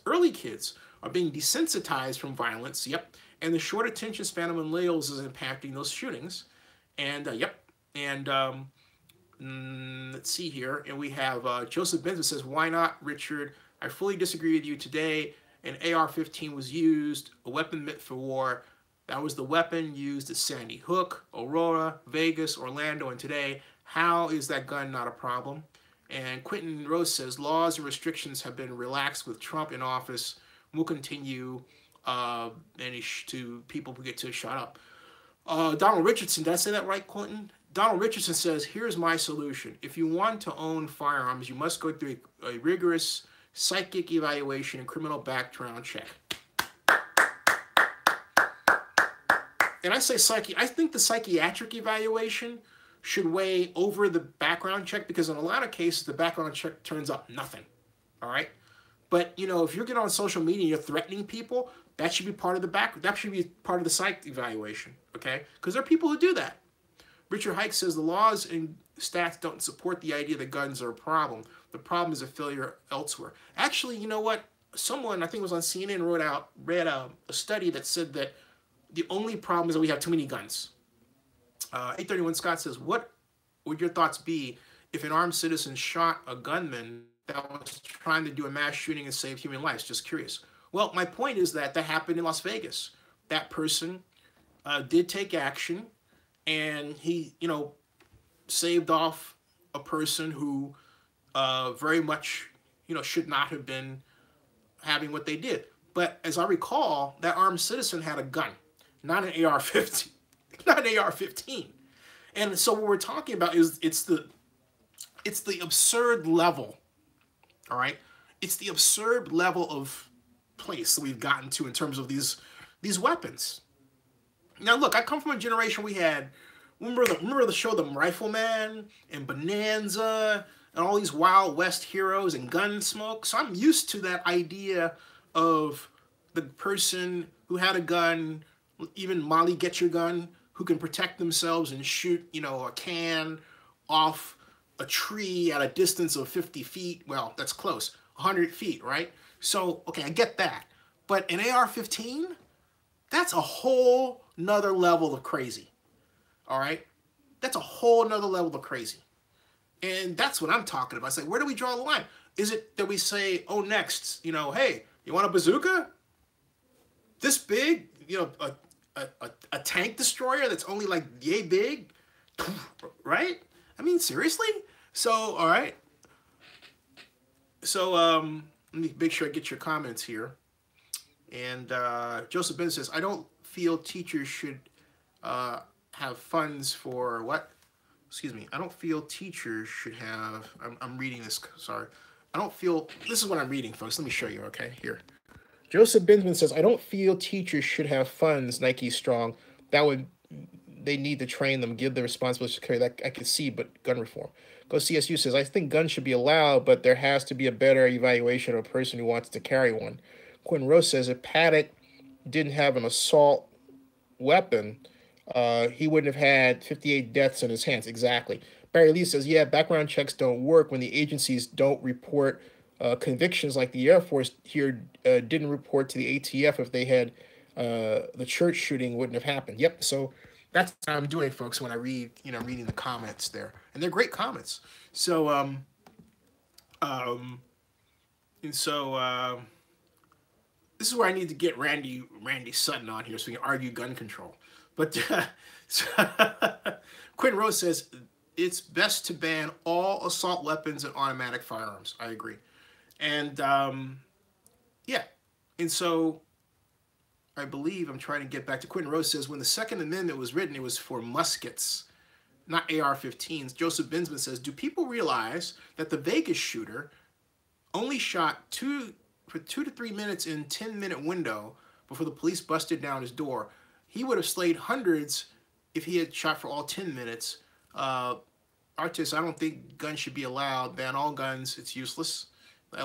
early kids, are being desensitized from violence. Yep. And the short attention span of millennials is impacting those shootings. And, yep. And let's see here. And we have Joseph Benson says, why not, Richard? I fully disagree with you today. An AR-15 was used, a weapon meant for war. That was the weapon used at Sandy Hook, Aurora, Vegas, Orlando, and today. How is that gun not a problem? And Quentin Rose says laws and restrictions have been relaxed with Trump in office. Will continue, and to people who get to shut up. Donald Richardson, did I say that right, Quentin? Donald Richardson says, here's my solution. If you want to own firearms, you must go through a rigorous psychic evaluation and criminal background check. And I say I think the psychiatric evaluation should weigh over the background check, because in a lot of cases, the background check turns up nothing. All right? But, you know, if you're getting on social media and you're threatening people, that should be part of the psych evaluation, okay? Because there are people who do that. Richard Hike says the laws and stats don't support the idea that guns are a problem. The problem is a failure elsewhere. Actually, you know what? Someone, I think it was on CNN, read a study that said that the only problem is that we have too many guns. 831 Scott says, what would your thoughts be if an armed citizen shot a gunman that was trying to do a mass shooting and save human lives? Just curious. Well, my point is that happened in Las Vegas. That person did take action, and he, you know, saved off a person who very much, you know, should not have been having what they did. But as I recall, that armed citizen had a gun, not an AR-15, not an AR-15. And so what we're talking about is it's the absurd level, all right? It's the absurd level of place that we've gotten to in terms of these weapons. Now, look, I come from a generation we had, remember the show The Rifleman and Bonanza and all these Wild West heroes and Gunsmoke? So I'm used to that idea of the person who had a gun, even Molly Get Your Gun, who can protect themselves and shoot, you know, a can off a tree at a distance of 50 feet. Well, that's close, 100 feet, right? So, okay, I get that. But an AR-15, that's a whole nother level of crazy, all right? That's a whole nother level of crazy. And that's what I'm talking about. I say, where do we draw the line? Is it that we say, oh, next, you know, hey, you want a bazooka? This big, you know, a tank destroyer that's only like yay big, right? I mean, seriously? So, all right. So, let me make sure I get your comments here. And Joseph Ben says, I don't feel teachers should have funds for what? Excuse me. I don't feel teachers should have, I'm reading this, sorry. I don't feel, this is what I'm reading, folks. Let me show you, okay? Here. Joseph Bensman says, I don't feel teachers should have funds, Nike Strong. They need to train them, give the responsibility to carry that. I can see, but gun reform. Go CSU says, I think guns should be allowed, but there has to be a better evaluation of a person who wants to carry one. Quentin Rose says, if Paddock didn't have an assault weapon, he wouldn't have had 58 deaths in his hands. Exactly. Barry Lee says, yeah, background checks don't work when the agencies don't report convictions, like the Air Force here didn't report to the ATF. If they had the church shooting, wouldn't have happened. Yep. So that's what I'm doing, folks, when I read, you know, reading the comments there, and they're great comments. So this is where I need to get Randy Sutton on here so we can argue gun control. But Quentin Rose says it's best to ban all assault weapons and automatic firearms. I agree. And yeah, and so I believe I'm trying to get back to Quentin Rose says when the Second Amendment was written, it was for muskets, not AR-15s. Joseph Binsman says, do people realize that the Vegas shooter only shot for 2 to 3 minutes in 10-minute window before the police busted down his door? He would have slayed hundreds if he had shot for all 10 minutes. Artist, I don't think guns should be allowed. Ban all guns. It's useless.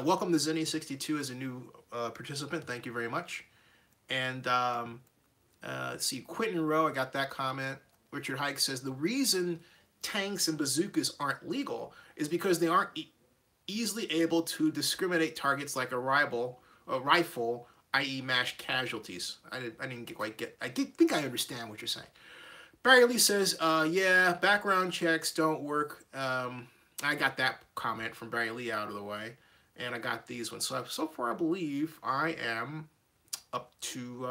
Welcome to Zenny62 as a new participant. Thank you very much. And let's see, Quentin Rowe, I got that comment. Richard Hike says, the reason tanks and bazookas aren't legal is because they aren't easily able to discriminate targets like a rifle, i.e. mass casualties. I didn't quite get, I think I understand what you're saying. Barry Lee says, yeah, background checks don't work. I got that comment from Barry Lee out of the way. And I got these ones. So far, I believe I am up to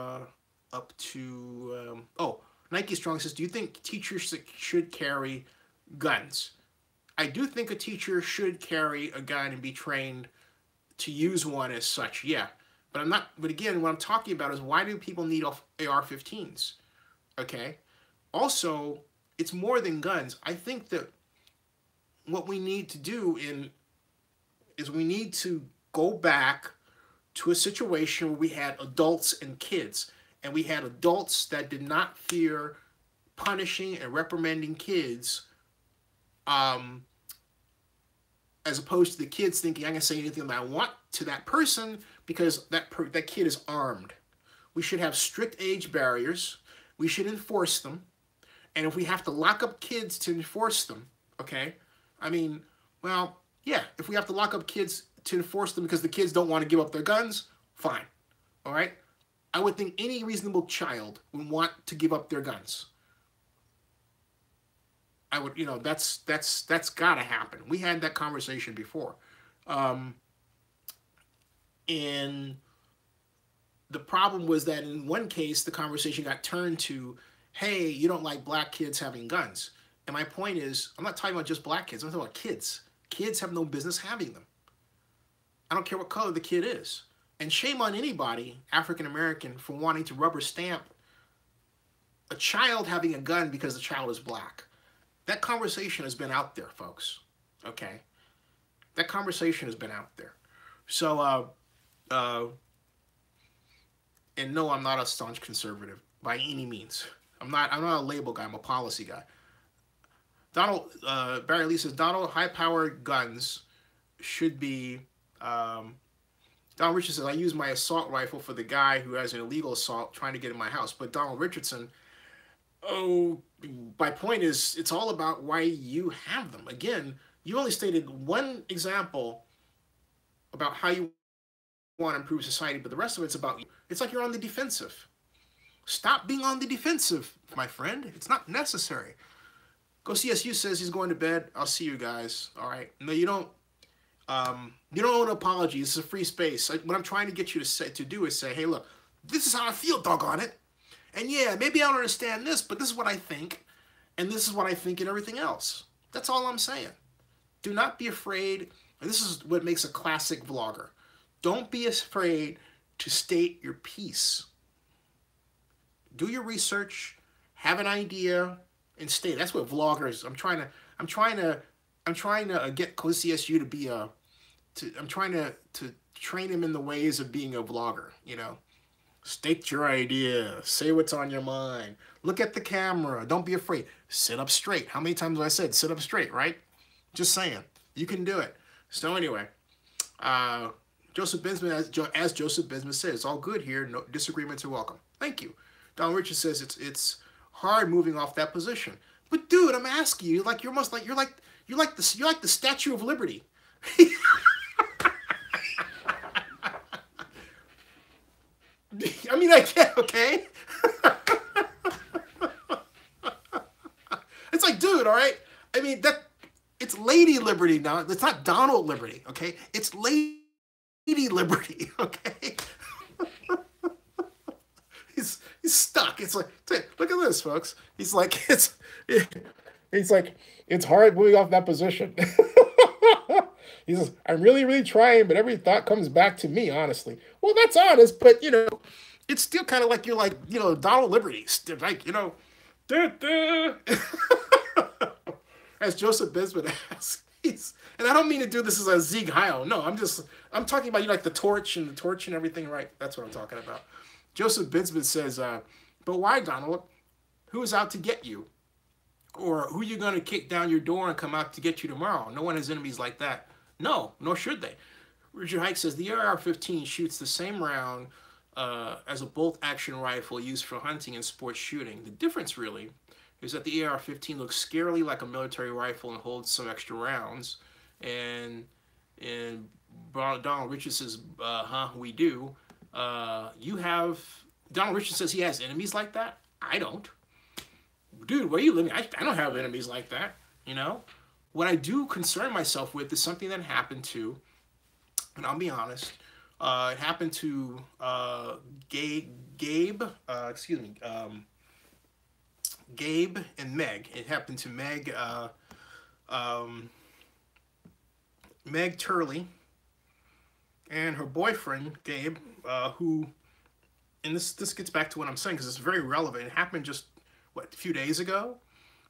oh, Nike Strong says, do you think teachers should carry guns? I do think a teacher should carry a gun and be trained to use one as such. Yeah, but I'm not. But again, what I'm talking about is why do people need AR-15s? Okay. Also, it's more than guns. I think that what we need to do is we need to go back to a situation where we had adults and kids, and we had adults that did not fear punishing and reprimanding kids, as opposed to the kids thinking I can say anything that I want to that person because that kid is armed. We should have strict age barriers. We should enforce them. And if we have to lock up kids to enforce them, okay? I mean, well, yeah, if we have to lock up kids to enforce them because the kids don't want to give up their guns, fine, all right? I would think any reasonable child would want to give up their guns. I would, you know, that's got to happen. We had that conversation before. And the problem was that in one case, the conversation got turned to, hey, you don't like black kids having guns. And my point is, I'm not talking about just black kids. I'm talking about kids. Kids have no business having them. I don't care what color the kid is. And shame on anybody, African American, for wanting to rubber stamp a child having a gun because the child is black. That conversation has been out there, folks. Okay? That conversation has been out there. So, and no, I'm not a staunch conservative by any means. I'm not a label guy. I'm a policy guy. Barry Lee says, Donald, high-powered guns should be, Donald Richardson says, I use my assault rifle for the guy who has an illegal assault trying to get in my house. But Donald Richardson, oh, my point is, it's all about why you have them. Again, you only stated one example about how you want to improve society, but the rest of it's about you. It's like you're on the defensive. Stop being on the defensive, my friend. It's not necessary. Go CSU says he's going to bed. I'll see you guys. All right. No, you don't. You don't owe an apology. This is a free space. What I'm trying to get you to do is say, hey, look, this is how I feel, doggone it. And yeah, maybe I don't understand this, but this is what I think. And this is what I think and everything else. That's all I'm saying. Do not be afraid. And this is what makes a classic vlogger. Don't be afraid to state your piece. Do your research, have an idea, and state. That's what vloggers. I'm trying to get CSU to be a. I'm trying to train him in the ways of being a vlogger. You know, state your idea, say what's on your mind, look at the camera, don't be afraid, sit up straight. How many times have I said sit up straight? Right? Just saying, you can do it. So anyway, Joseph Bismuth, as Joseph Bismuth says, it's all good here. No disagreements are welcome. Thank you. Don Richard says it's hard moving off that position. But dude, I'm asking you, like you're like the Statue of Liberty. I mean, I can't. Okay. It's like, dude. All right. I mean it's Lady Liberty now. It's not Donald Liberty. Okay. It's Lady Liberty. Okay. He's stuck. It's like, look at this, folks. He's like, it's hard moving off that position. He says, I'm really, really trying, but every thought comes back to me, honestly. Well, that's honest, but, you know, it's still kind of like you're like, you know, Donald Liberty. Like, you know, as Joseph Bismuth asks. And I don't mean to do this as a Sieg Heil. No, I'm talking about you like the torch and everything, right? That's what I'm talking about. Joseph Bismuth says, but why, Donald? Who's out to get you? Or who are you going to kick down your door and come out to get you tomorrow? No one has enemies like that. No, nor should they. Richard Hike says, the AR-15 shoots the same round as a bolt-action rifle used for hunting and sports shooting. The difference, really, is that the AR-15 looks scarily like a military rifle and holds some extra rounds. And Donald Richard says, we do. Donald Richard says he has enemies like that? I don't. Dude, where are you living? I don't have enemies like that, you know? What I do concern myself with is something that happened to, and I'll be honest, it happened to Gabe and Meg. It happened to Meg, Meg Turley and her boyfriend Gabe, who, and this gets back to what I'm saying because it's very relevant. It happened just what, a few days ago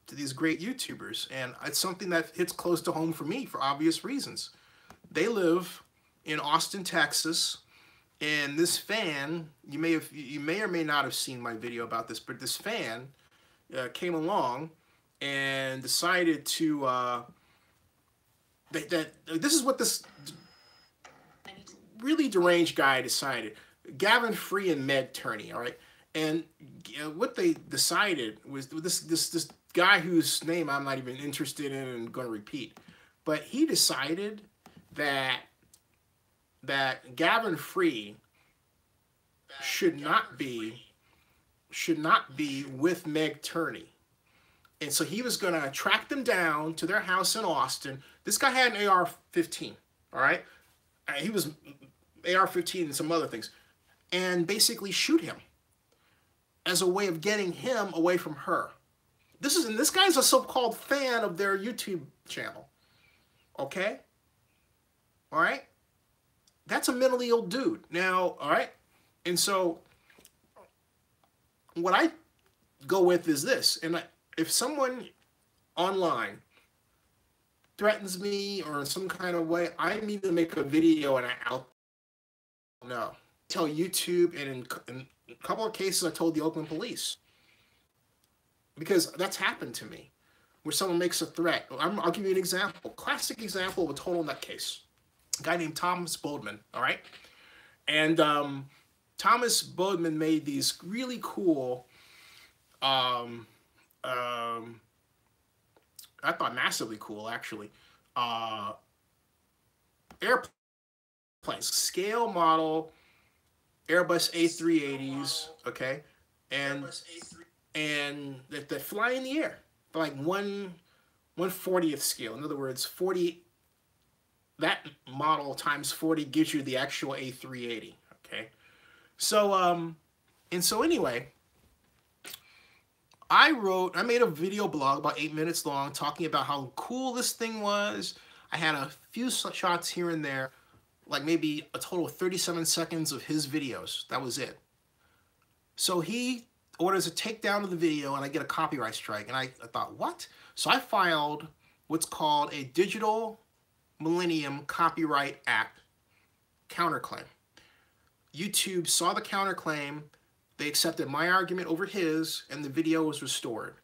to these great YouTubers, and it's something that hits close to home for me for obvious reasons. They live in Austin, Texas, and this fan, you may or may not have seen my video about this, but this fan came along and decided to this is what this really deranged guy decided. Gavin Free and Meg Turney, all right? And what they decided was this guy whose name I'm not even interested in and going to repeat, but he decided that Gavin Free should not be with Meg Turney. And so he was going to track them down to their house in Austin. This guy had an AR-15, all right? He was AR-15 and some other things. And basically shoot him as a way of getting him away from her. This guy's a so-called fan of their YouTube channel. Okay? All right? That's a mentally ill dude. Now, all right? And so what I go with is this. And if someone online threatens me or in some kind of way, I need to make a video and I'll know. Tell YouTube, and in a couple of cases I told the Oakland police. Because that's happened to me. Where someone makes a threat. I'll give you an example. Classic example of a total nutcase. A guy named Thomas Boldman, all right? And Thomas Boldman made these really cool, I thought massively cool, actually, airplanes, scale model Airbus A380s, okay? And they fly in the air for like 1/40th scale. In other words, 40, that model times 40 gives you the actual A380, okay? So, and so anyway, I made a video blog about 8 minutes long talking about how cool this thing was. I had a few shots here and there, like maybe a total of 37 seconds of his videos. That was it. So he orders a takedown of the video and I get a copyright strike. And I thought, what? So I filed what's called a Digital Millennium Copyright Act counterclaim. YouTube saw the counterclaim, they accepted my argument over his, and the video was restored.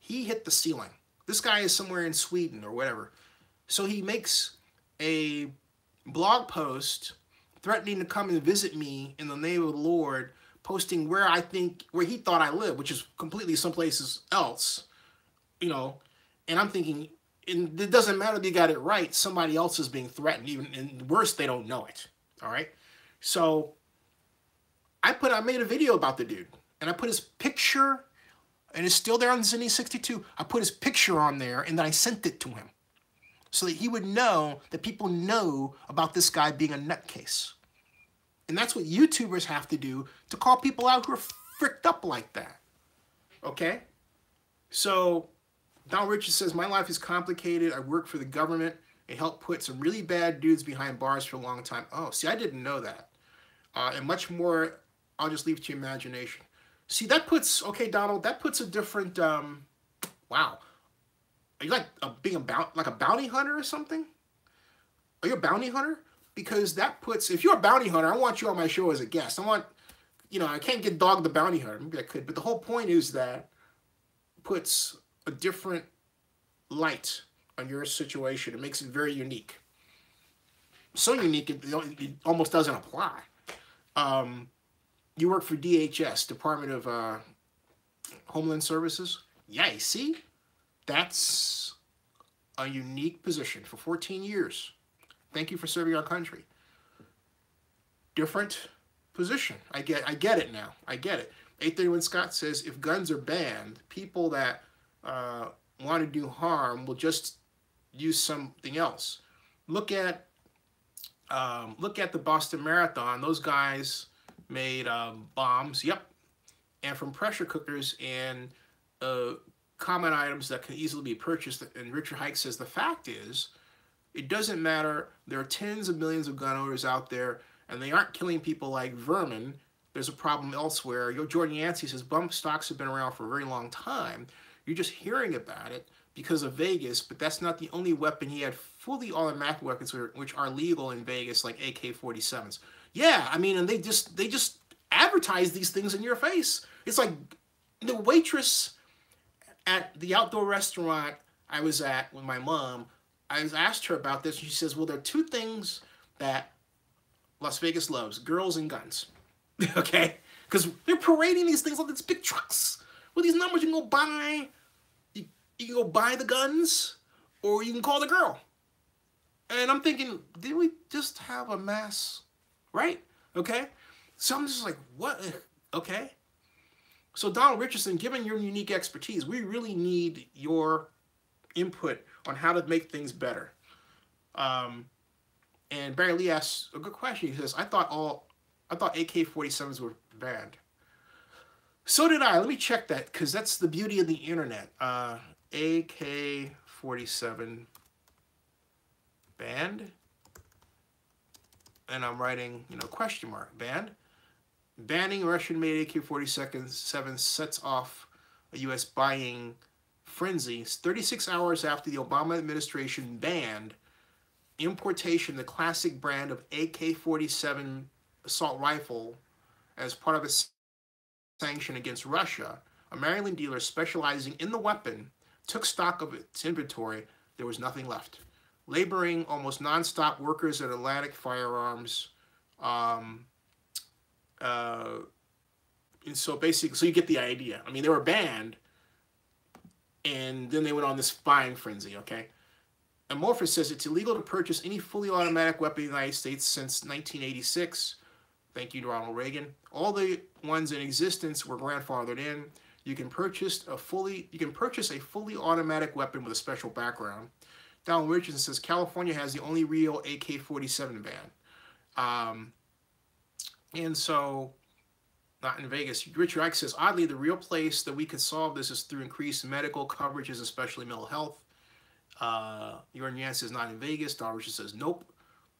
He hit the ceiling. This guy is somewhere in Sweden or whatever. So he makes a blog post threatening to come and visit me in the name of the Lord, posting where he thought I lived, which is completely someplace else, you know. And I'm thinking, it doesn't matter if you got it right, somebody else is being threatened, even, and worse, they don't know it, all right? So I made a video about the dude, and I put his picture, and it's still there on Zinni 62. I put his picture on there, and then I sent it to him so that he would know that people know about this guy being a nutcase. And that's what YouTubers have to do to call people out who are fricked up like that. Okay? So Donald Richards says, my life is complicated. I work for the government and helped put some really bad dudes behind bars for a long time. Oh, see, I didn't know that. And much more, I'll just leave it to your imagination. See, that puts, okay, Donald, that puts a different, wow. Are you like being like a bounty hunter or something? Are you a bounty hunter? Because that puts, if you're a bounty hunter, I want you on my show as a guest. I want, you know, I can't get Dog the Bounty Hunter. Maybe I could. But the whole point is that puts a different light on your situation. It makes it very unique. So unique, it almost doesn't apply. You work for DHS, Department of Homeland Services. Yay, see? That's a unique position for 14 years. Thank you for serving our country. Different position. I get it now. I get it. 831 Scott says, if guns are banned, people that want to do harm will just use something else. Look at the Boston Marathon. Those guys made bombs. Yep. And from pressure cookers and common items that can easily be purchased. And Richard Hike says the fact is It doesn't matter. There are tens of millions of gun owners out there, and they aren't killing people like vermin. There's a problem elsewhere. Jordan Yancey says bump stocks have been around for a very long time. You're just hearing about it because of Vegas, but that's not the only weapon. He had fully automatic weapons which are legal in Vegas, like AK-47s. Yeah, I mean, and they just advertise these things in your face. It's like the waitress at the outdoor restaurant I was at with my mom. I asked her about this, and she says, well, there are two things that Las Vegas loves: girls and guns. Okay? Because they're parading these things on these big trucks. With these numbers, you can go buy, you can go buy the guns, or you can call the girl. And I'm thinking, did we just have a mass, right? Okay? So I'm just like, what? Okay? So Donald Richardson, given your unique expertise, we really need your input on how to make things better. And Barry Lee asks a good question. He says, I thought AK-47s were banned. So did I. Let me check that, because that's the beauty of the internet. AK-47 banned. And I'm writing, question mark, banned. Banning Russian-made AK-47 sets off a U.S. buying frenzy 36 hours after the Obama administration banned importation, the classic brand of AK-47 assault rifle, as part of a sanction against Russia. A Maryland dealer specializing in the weapon took stock of its inventory. There was nothing left. Laboring almost nonstop, workers at Atlantic Firearms. And so basically, so you get the idea. I mean, they were banned, and then they went on this buying frenzy, okay? Amorphous says it's illegal to purchase any fully automatic weapon in the United States since 1986. Thank you, Ronald Reagan. All the ones in existence were grandfathered in. You can purchase a fully automatic weapon with a special background. Donald Richardson says California has the only real AK-47 ban. And so, not in Vegas. Richard Ike says, oddly, the real place that we could solve this is through increased medical coverages, especially mental health. Jordan Yancey says, not in Vegas. Donald Richardson says, nope.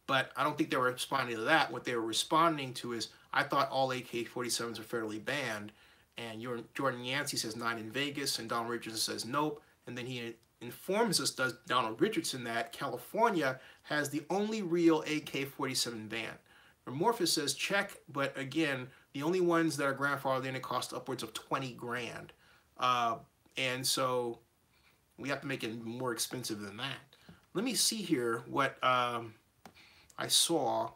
But I don't think they were responding to that. What they were responding to is, I thought all AK-47s are fairly banned. And Jordan Yancey says, not in Vegas. And Donald Richardson says, nope. And then he informs us, does Donald Richardson, that California has the only real AK-47 ban. Amorphous says, check, but again, the only ones that are grandfathered in, it cost upwards of 20 grand. And so we have to make it more expensive than that. Let me see here what I saw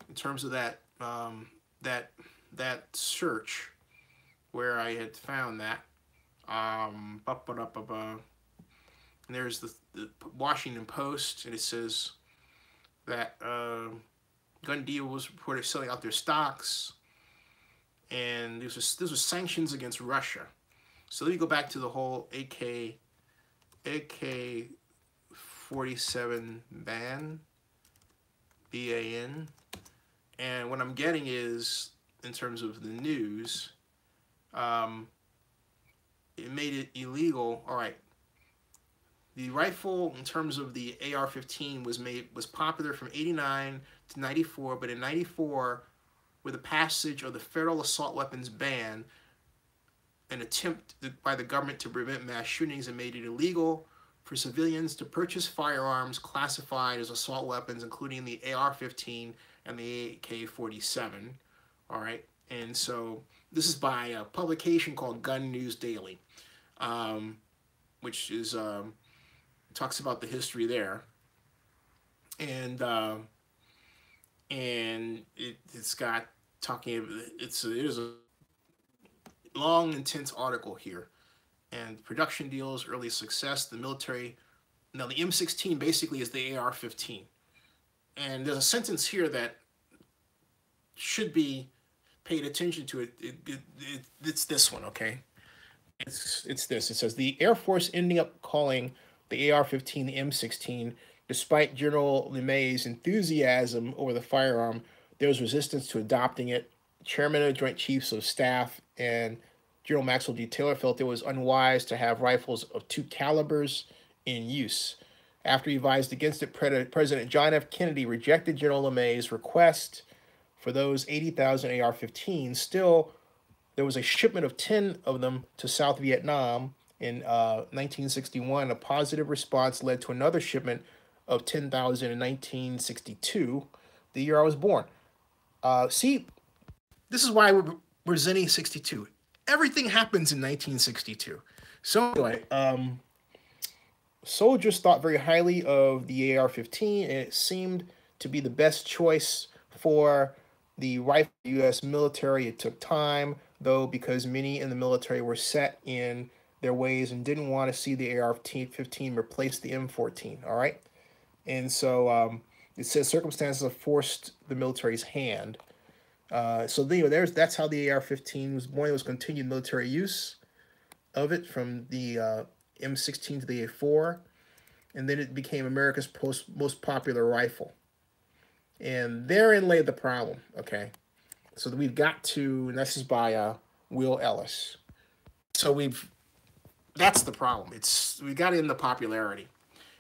in terms of that that search where I had found that. And there's the Washington Post, and it says that gun deal was reported selling out their stocks, and this was sanctions against Russia. So let me go back to the whole AK-47 ban, BAN, and what I'm getting is, in terms of the news, it made it illegal. All right. The rifle, in terms of the AR-15, was popular from 89 to 94, but in 94, with the passage of the federal assault weapons ban, an attempt by the government to prevent mass shootings, and made it illegal for civilians to purchase firearms classified as assault weapons, including the AR-15 and the AK-47. All right, and so this is by a publication called Gun News Daily, which is talks about the history there, and it's got talking. There's a long, intense article here, and production deals, early success, the military. Now the M16 basically is the AR-15, and there's a sentence here that should be paid attention to. It's this one, okay? It's this. It says the Air Force ending up calling the AR-15 the M16. Despite General LeMay's enthusiasm over the firearm, there was resistance to adopting it. Chairman of the Joint Chiefs of Staff and General Maxwell D. Taylor felt it was unwise to have rifles of two calibers in use. After he advised against it, President John F. Kennedy rejected General LeMay's request for those 80,000 AR-15s. Still, there was a shipment of 10 of them to South Vietnam in 1961. A positive response led to another shipment of 10,000 in 1962, the year I was born. See, this is why we're presenting 62. Everything happens in 1962. So anyway, soldiers thought very highly of the AR-15, and it seemed to be the best choice for the rifle U.S. military. It took time, though, because many in the military were set in their ways and didn't want to see the AR-15 replace the M14, all right? And so it says circumstances have forced the military's hand. So that's how the AR-15 was born. It was continued military use of it from the M16 to the A4, and then it became America's most popular rifle. And therein lay the problem, okay? So we've got to, and this is by Will Ellis. So that's the problem. We got in the popularity.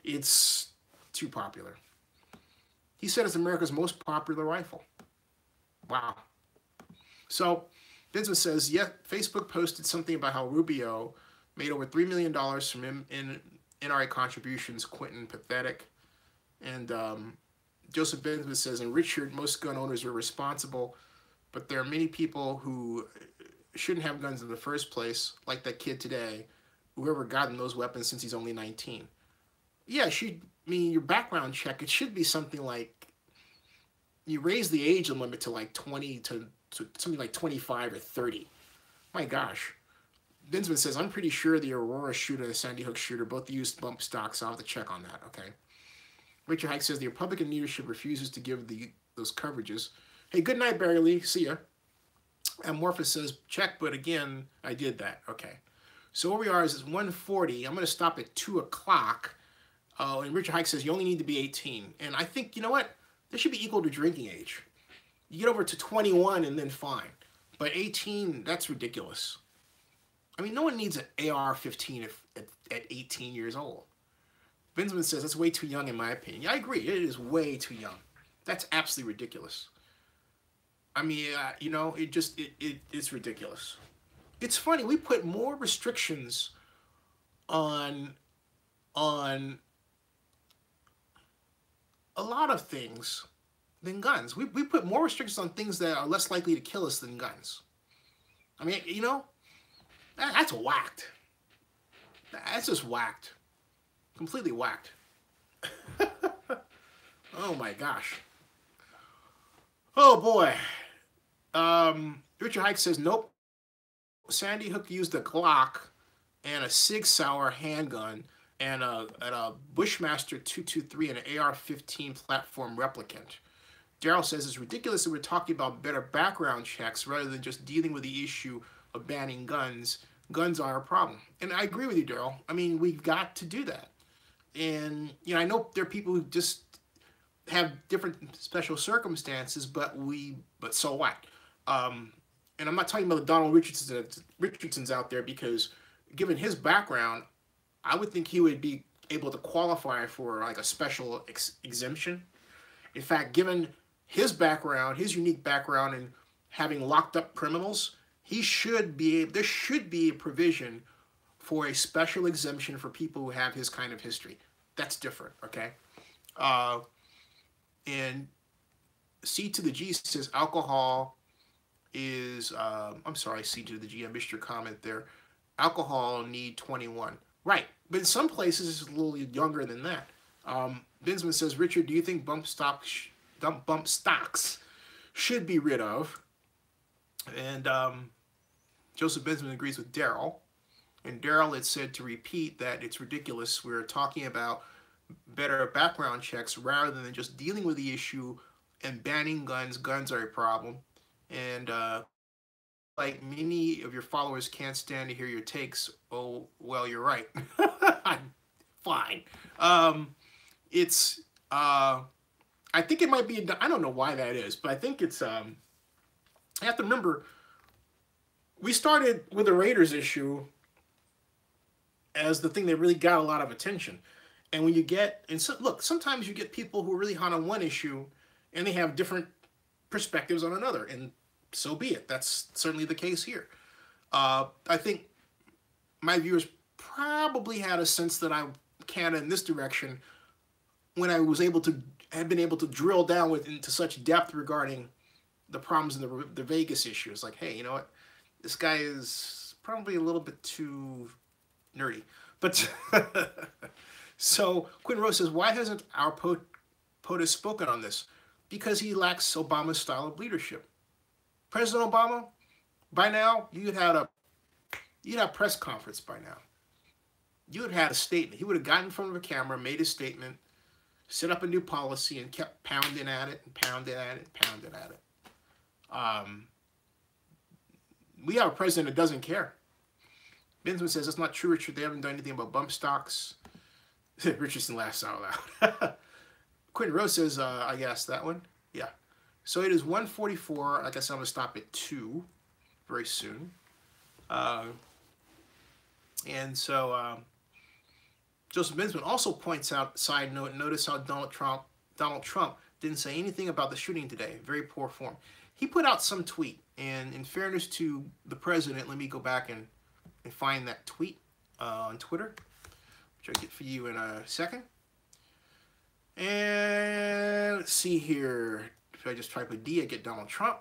It's too popular. He said it's America's most popular rifle. Wow. So Bensman says, yeah, Facebook posted something about how Rubio made over $3 million from NRA contributions. Quentin, pathetic. And Joseph Bensman says, and Richard, most gun owners are responsible, but there are many people who shouldn't have guns in the first place, like that kid today, whoever gotten those weapons since he's only 19. Yeah, your background check, it should be something like, you raise the age limit to like 20 to something like 25 or 30. My gosh. Bensman says, I'm pretty sure the Aurora shooter and the Sandy Hook shooter both used bump stocks. I'll have to check on that, okay? Richard Hike says, the Republican leadership refuses to give those coverages. Hey, good night, Barry Lee. See ya. Amorphous says, check, but again, I did that. Okay. So where we are is it's 1:40. I'm going to stop at 2 o'clock. And Richard Hike says, you only need to be 18. And I think, you know what? This should be equal to drinking age. You get over to 21 and then fine. But 18, that's ridiculous. I mean, no one needs an AR-15 at 18 years old. Bensman says that's way too young in my opinion. Yeah, I agree. It is way too young. That's absolutely ridiculous. I mean, it's ridiculous. It's funny. We put more restrictions on a lot of things than guns. We put more restrictions on things that are less likely to kill us than guns. I mean, that's whacked. That's just whacked. Completely whacked. Oh my gosh. Oh boy. Richard Hike says, nope. Sandy Hook used a Glock and a Sig Sauer handgun and a Bushmaster 223 and an AR-15 platform replicant. Daryl says it's ridiculous that we're talking about better background checks rather than just dealing with the issue of banning guns. Guns are a problem. And I agree with you, Daryl. I mean, we've got to do that. And, I know there are people who just have different special circumstances, but so what? And I'm not talking about the Donald Richardsons out there, because given his background, I would think he would be able to qualify for like a special exemption. In fact, given his background, his unique background in having locked up criminals, there should be a provision for a special exemption for people who have his kind of history. That's different, okay? And C to the G says alcohol is, I'm sorry, C to the G, I missed your comment there. Alcohol need 21. Right, but in some places it's a little younger than that. Bensman says, Richard, do you think bump stocks should be rid of? And Joseph Bensman agrees with Daryl. And Daryl had said to repeat that it's ridiculous. We're talking about better background checks rather than just dealing with the issue and banning guns. Guns are a problem. And like many of your followers can't stand to hear your takes. Oh, well, you're right. Fine. I think it might be, I don't know why that is, but I think it's, I have to remember, we started with the Raiders issue as the thing that really got a lot of attention. And when you get, and so, look, sometimes you get people who are really hot on one issue and they have different perspectives on another, and so be it. That's certainly the case here. I think my viewers probably had a sense that I can in this direction when I was able to, had been able to drill down into such depth regarding the problems in the Vegas issue. It's like, hey, you know what? This guy is probably a little bit too nerdy. But so Quinn Rose says, why hasn't our POTUS spoken on this? Because he lacks Obama's style of leadership. President Obama, by now, you'd have a press conference by now. You would have had a statement. He would have gotten in front of a camera, made a statement, set up a new policy, and kept pounding at it and pounding at it and pounding at it. We have a president that doesn't care. Bensman says, that's not true, Richard. They haven't done anything about bump stocks. Richardson laughs out loud. Quentin Rose says, I guess that one. Yeah. So it is 1:44. I guess I'm going to stop at 2 very soon. And so Joseph Bensman also points out, side note, notice how Donald Trump didn't say anything about the shooting today. Very poor form. He put out some tweet, and in fairness to the president, let me go back and find that tweet on Twitter, which I'll get for you in a second. And let's see here. If I just type a D, I get Donald Trump.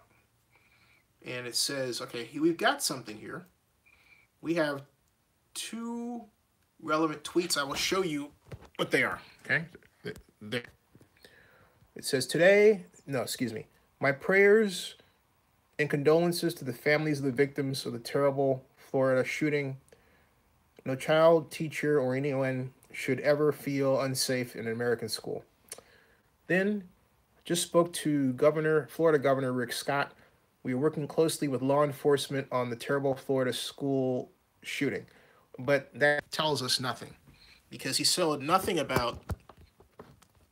And it says, okay, we've got something here. We have 2 relevant tweets. I will show you what they are, okay? There. It says my prayers and condolences to the families of the victims of the terrible Florida shooting. No child, teacher, or anyone should ever feel unsafe in an American school. Then, just spoke to Florida Governor Rick Scott. We are working closely with law enforcement on the terrible Florida school shooting. But that tells us nothing, because he said nothing about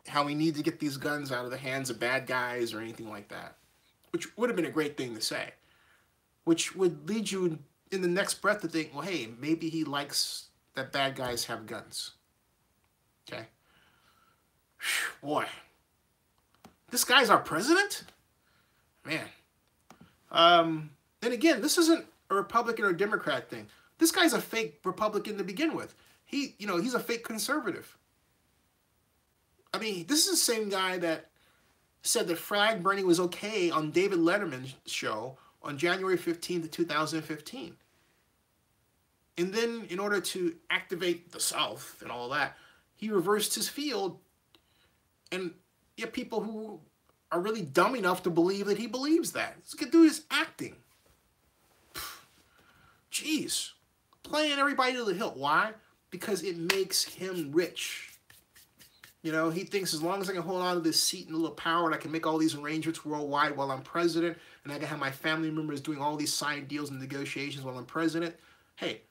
how we need to get these guns out of the hands of bad guys or anything like that, which would have been a great thing to say, which would lead you in the next breath to think, well, hey, maybe he likes that bad guys have guns. Okay. Boy, this guy's our president? Man. And again, this isn't a Republican or Democrat thing. This guy's a fake Republican to begin with. He's a fake conservative. I mean, this is the same guy that said that flag burning was okay on David Letterman's show on January 15th of 2015. And then, in order to activate the South and all that, he reversed his field. And you have people who are really dumb enough to believe that he believes that. This dude is acting. Jeez. Playing everybody to the hilt. Why? Because it makes him rich. You know, he thinks as long as I can hold on to this seat and a little power and I can make all these arrangements worldwide while I'm president, and I can have my family members doing all these signed deals and negotiations while I'm president, hey,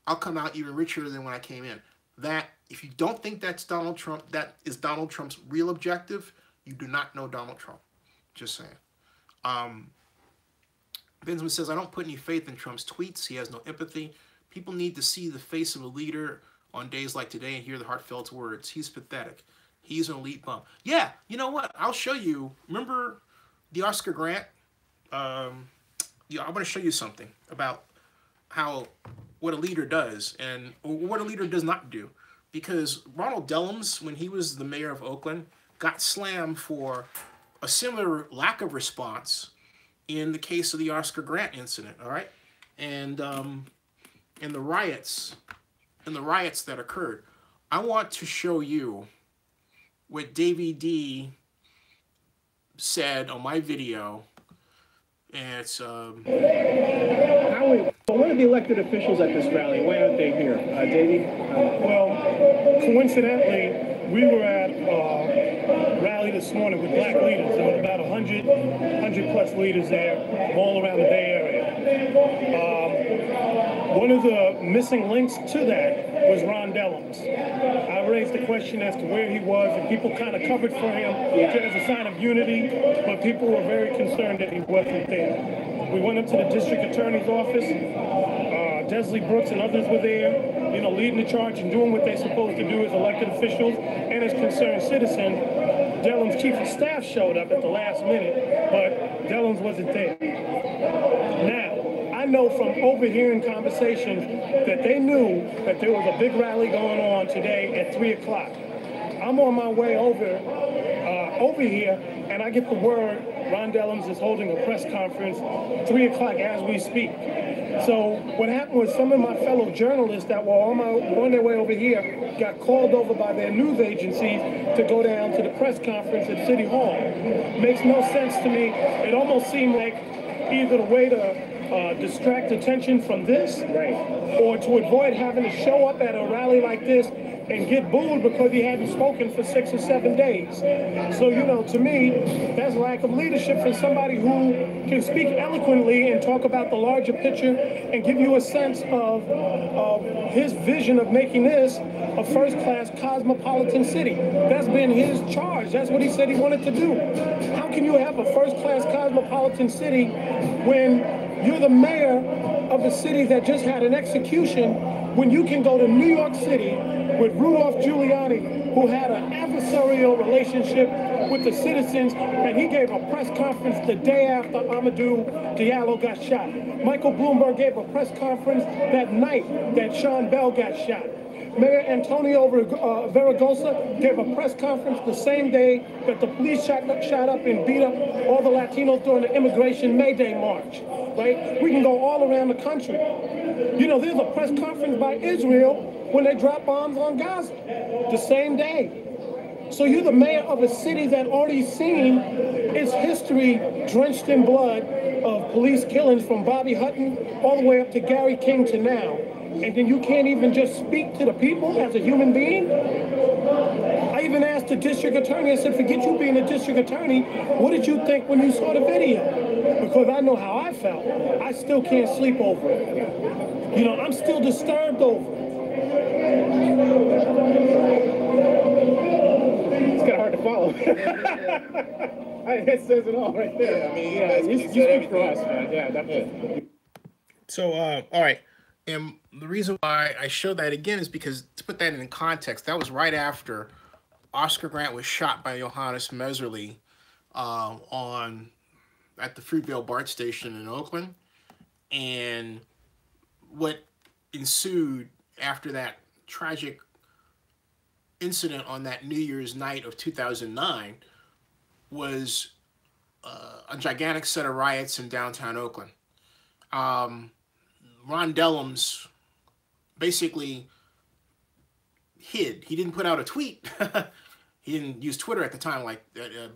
I'll come out even richer than when I came in. That, if you don't think that's Donald Trump, that is Donald Trump's real objective, you do not know Donald Trump. Just saying. Benjamin says, I don't put any faith in Trump's tweets. He has no empathy. People need to see the face of a leader on days like today and hear the heartfelt words. He's pathetic. He's an elite bum. Yeah, you know what? I'll show you. Remember the Oscar Grant? I'm going to show you something about what a leader does and what a leader does not do. Because Ronald Dellums, when he was the mayor of Oakland, got slammed for a similar lack of response in the case of the Oscar Grant incident, all right? And in the riots that occurred. I want to show you what Davey D said on my video. And it's Howie, one of the elected officials at this rally, why aren't they here? Davey? Well, coincidentally, we were at a rally this morning with black leaders. There was about 100 plus leaders there from all around the Bay Area. One of the missing links to that was Ron Dellums. I raised the question as to where he was, and people kind of covered for him as a sign of unity, but people were very concerned that he wasn't there. We went up to the district attorney's office. Desley Brooks and others were there, you know, leading the charge and doing what they're supposed to do as elected officials and as concerned citizens. Dellum's chief of staff showed up at the last minute, but Dellum's wasn't there. Now, I know from overhearing conversations that they knew that there was a big rally going on today at 3 o'clock. I'm on my way over here, and I get the word Ron Dellums is holding a press conference 3 o'clock as we speak. So what happened was some of my fellow journalists that were on their way over here got called over by their news agencies to go down to the press conference at City Hall. Makes no sense to me. It almost seemed like either the way to distract attention from this, or to avoid having to show up at a rally like this and get booed because he hadn't spoken for 6 or 7 days. So, you know, to me, that's lack of leadership from somebody who can speak eloquently and talk about the larger picture and give you a sense of his vision of making this a first-class cosmopolitan city. That's been his charge. That's what he said he wanted to do. How can you have a first-class cosmopolitan city when you're the mayor of a city that just had an execution, when you can go to New York City with Rudolph Giuliani, who had an adversarial relationship with the citizens, and he gave a press conference the day after Amadou Diallo got shot. Michael Bloomberg gave a press conference that night that Sean Bell got shot. Mayor Antonio Verragosa gave a press conference the same day that the police shot up and beat up all the Latinos during the Immigration May Day March, right? We can go all around the country. You know, there's a press conference by Israel when they drop bombs on Gaza the same day. So you're the mayor of a city that already seen its history drenched in blood of police killings from Bobby Hutton all the way up to Gary King to now. And then you can't even just speak to the people as a human being? I even asked the district attorney, I said, forget you being a district attorney, what did you think when you saw the video? Because I know how I felt. I still can't sleep over it. You know, I'm still disturbed over it. It's kind of hard to follow. It says it all right there. I mean, yeah, you speak for us, man. Yeah, definitely. So, all right. And the reason why I show that again is because, to put that in context, that was right after Oscar Grant was shot by Johannes Messerly at the Fruitvale BART station in Oakland. And what ensued after that tragic incident on that New Year's night of 2009 was a gigantic set of riots in downtown Oakland. Ron Dellums basically hid. He didn't put out a tweet. He didn't use Twitter at the time,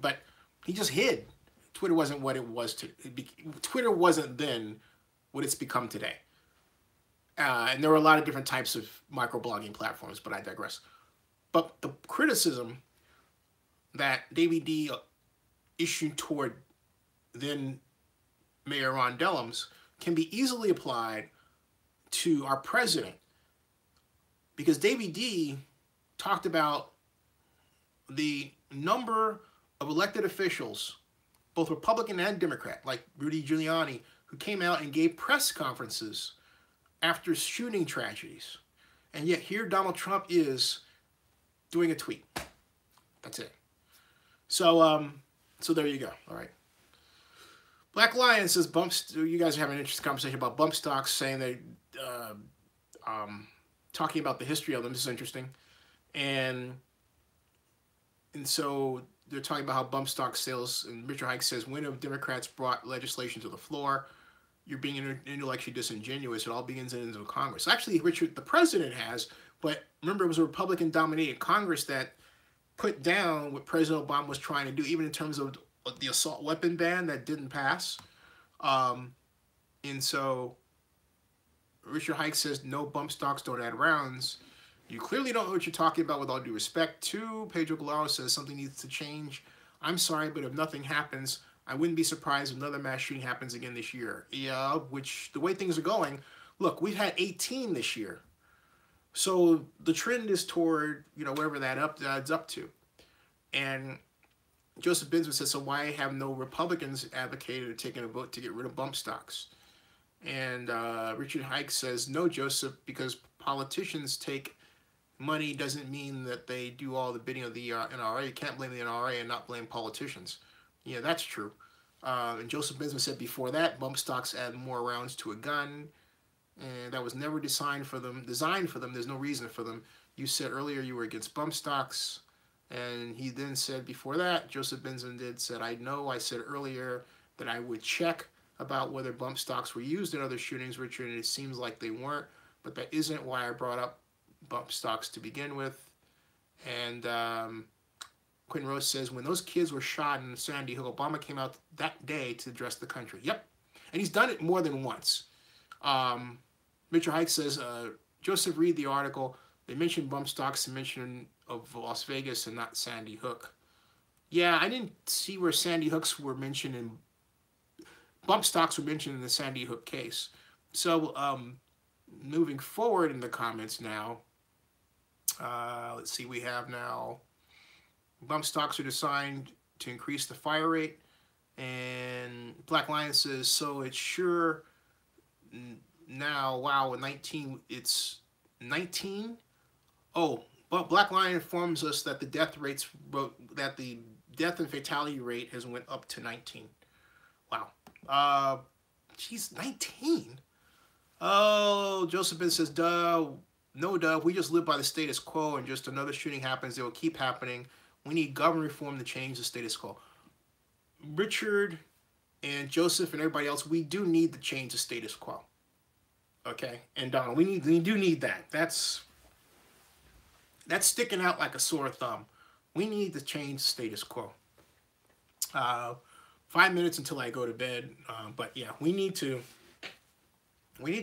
but he just hid. Twitter wasn't what it was. Twitter wasn't then what it's become today. And there were a lot of different types of microblogging platforms, but I digress. But the criticism that David D issued toward then Mayor Ron Dellums can be easily applied to our president, because David D talked about the number of elected officials, both Republican and Democrat, like Rudy Giuliani, who came out and gave press conferences after shooting tragedies. And yet here Donald Trump is doing a tweet. That's it. So there you go. All right. Black Lion says you guys are having an interesting conversation about bump stocks, saying they talking about the history of them. This is interesting. And so they're talking about how bump stock sales, and Richard Hike says, when have Democrats brought legislation to the floor? You're being intellectually disingenuous. It all begins and ends with Congress. Actually, Richard, the president has, but remember, it was a Republican-dominated Congress that put down what President Obama was trying to do, even in terms of the assault weapon ban that didn't pass. And so Richard Hike says, no bump stocks, don't add rounds. You clearly don't know what you're talking about, with all due respect. Too, Pedro Galaro says something needs to change. I'm sorry, but if nothing happens, I wouldn't be surprised if another mass shooting happens again this year. Yeah, which, the way things are going, look, we've had 18 this year. So the trend is toward, wherever that adds up to. And Joseph Binsman says, so why have no Republicans advocated or taken a vote to get rid of bump stocks? And Richard Hike says, no, Joseph, because politicians take money doesn't mean that they do all the bidding of the NRA. You can't blame the NRA and not blame politicians. Yeah, that's true. And Joseph Bensman said before that, bump stocks add more rounds to a gun, and that was never designed for them. There's no reason for them. You said earlier you were against bump stocks, and he then said before that, Joseph Bensman said, I know I said earlier that I would check about whether bump stocks were used in other shootings, Richard, and it seems like they weren't, but that isn't why I brought up bump stocks to begin with. And Quentin Rose says, when those kids were shot in Sandy Hook, Obama came out that day to address the country. Yep. And he's done it more than once. Richard Hike says, Joseph, read the article. They mentioned bump stocks, and mention of Las Vegas and not Sandy Hook. Yeah, I didn't see where Sandy Hooks were mentioned in bump stocks were mentioned in the Sandy Hook case. So moving forward in the comments now, let's see, we have now bump stocks are designed to increase the fire rate, and Black Lion says, so it's sure now, wow, 19, it's 19? Oh, but Black Lion informs us that the death and fatality rate has went up to 19. Wow. Geez, 19? Oh, Joseph Ben says, duh, no duh, we just live by the status quo, and just another shooting happens, it will keep happening. We need government reform to change the status quo. Richard and Joseph and everybody else, we do need to change the status quo. Okay? And Donald, we do need that. That's sticking out like a sore thumb. We need to change the status quo. 5 minutes until I go to bed. But yeah, we need to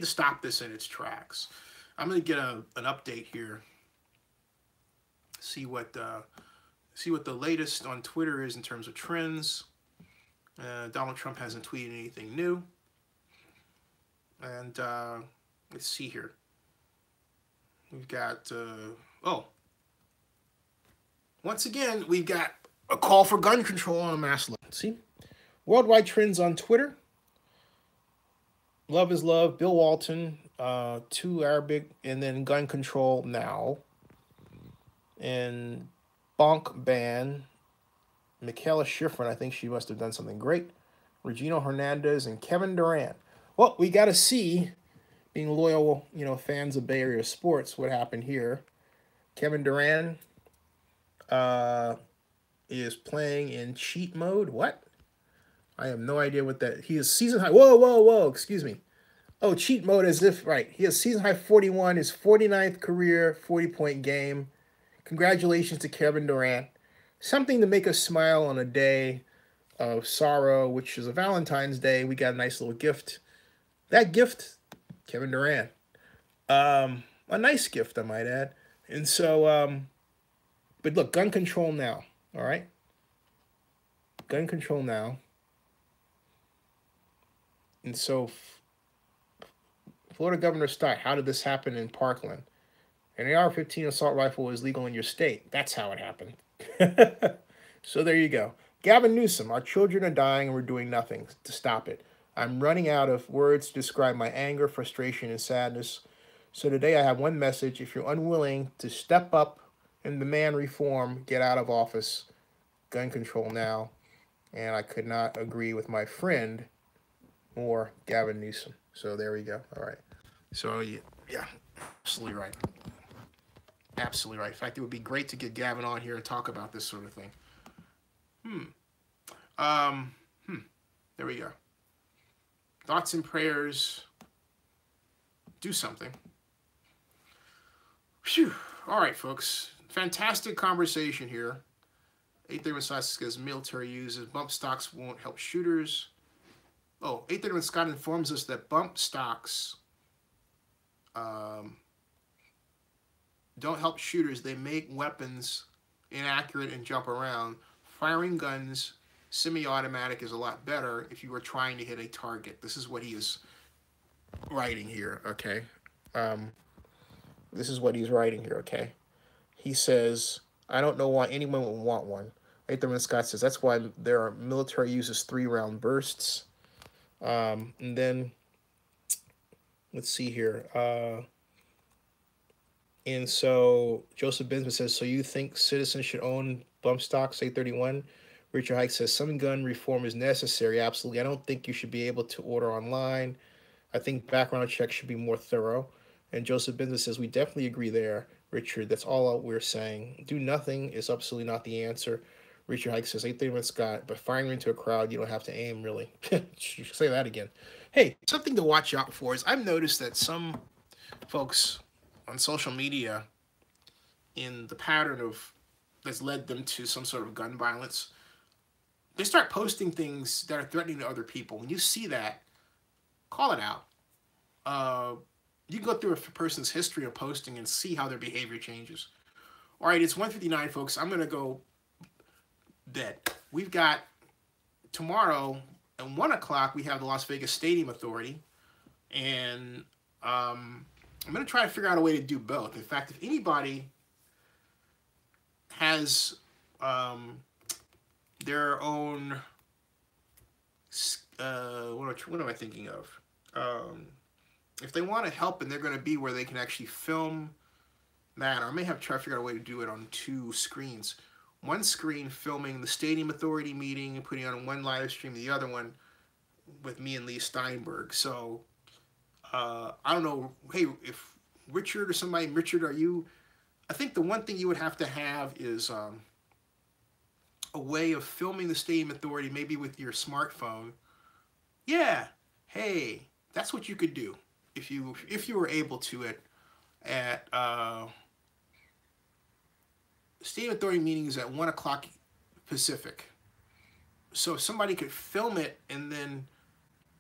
stop this in its tracks. I'm going to get an update here. See what the latest on Twitter is in terms of trends. Donald Trump hasn't tweeted anything new. And let's see here. We've got, once again, we've got a call for gun control on a mass level. See? Worldwide trends on Twitter. Love is love. Bill Walton, 2 Arabic, and then gun control now. And bonk ban. Michaela Schifrin, I think she must have done something great. Regino Hernandez and Kevin Durant. Well, we got to see, being loyal, fans of Bay Area sports, what happened here. Kevin Durant is playing in cheat mode. What? I have no idea what that. He is season high. Whoa. Excuse me. Oh, cheat mode as if, right. He has season high 41, his 49th career 40-point game. Congratulations to Kevin Durant. Something to make us smile on a day of sorrow, which is a Valentine's Day. We got a nice little gift. That gift, Kevin Durant. A nice gift, I might add. And so, but look, gun control now, all right? Gun control now. And so, Florida Governor Stott, how did this happen in Parkland? An AR-15 assault rifle is legal in your state. That's how it happened. So there you go. Gavin Newsom, our children are dying and we're doing nothing to stop it. I'm running out of words to describe my anger, frustration, and sadness. So today I have one message. If you're unwilling to step up and demand reform, get out of office. Gun control now. And I could not agree with my friend more, Gavin Newsom. So there we go. All right. So yeah, absolutely right. Absolutely right. In fact, it would be great to get Gavin on here and talk about this sort of thing. There we go. Thoughts and prayers. Do something. Phew. All right, folks. Fantastic conversation here. 831 Scott says military uses bump stocks won't help shooters. Oh, 831 Scott informs us that bump stocks don't help shooters. They make weapons inaccurate and jump around. Firing guns, semi-automatic, is a lot better if you are trying to hit a target. This is what he is writing here, okay? This is what he's writing here, okay? He says, I don't know why anyone would want one. 831 Scott says, that's why there are military uses 3-round bursts. And then let's see here. And so Joseph Benjamin says, so you think citizens should own bump stocks, 831? Richard Hike says, some gun reform is necessary. Absolutely. I don't think you should be able to order online. I think background checks should be more thorough. And Joseph Benjamin says, we definitely agree there, Richard. That's all we're saying. Do nothing is absolutely not the answer. Richard Hike says, 831 Scott, but firing into a crowd, you don't have to aim, really. Say that again. Hey, something to watch out for is I've noticed that some folks on social media, in the pattern of that's led them to some sort of gun violence, they start posting things that are threatening to other people. When you see that, call it out. You can go through a person's history of posting and see how their behavior changes. All right, it's 1:59, folks. I'm going to go bed. We've got tomorrow at 1 o'clock, we have the Las Vegas Stadium Authority. And I'm going to try to figure out a way to do both. In fact, if anybody has their own, what am I thinking of? If they want to help and they're going to be where they can actually film that, or I may have to try to figure out a way to do it on 2 screens. One screen filming the Stadium Authority meeting and putting on one live stream, the other one with me and Lee Steinberg. So I don't know, hey, if Richard or somebody, Richard, are you, I think the one thing you would have to have is a way of filming the Stadium Authority, maybe with your smartphone. Yeah, hey, that's what you could do if you were able to it at Stadium Authority meetings at 1 o'clock Pacific. So if somebody could film it and then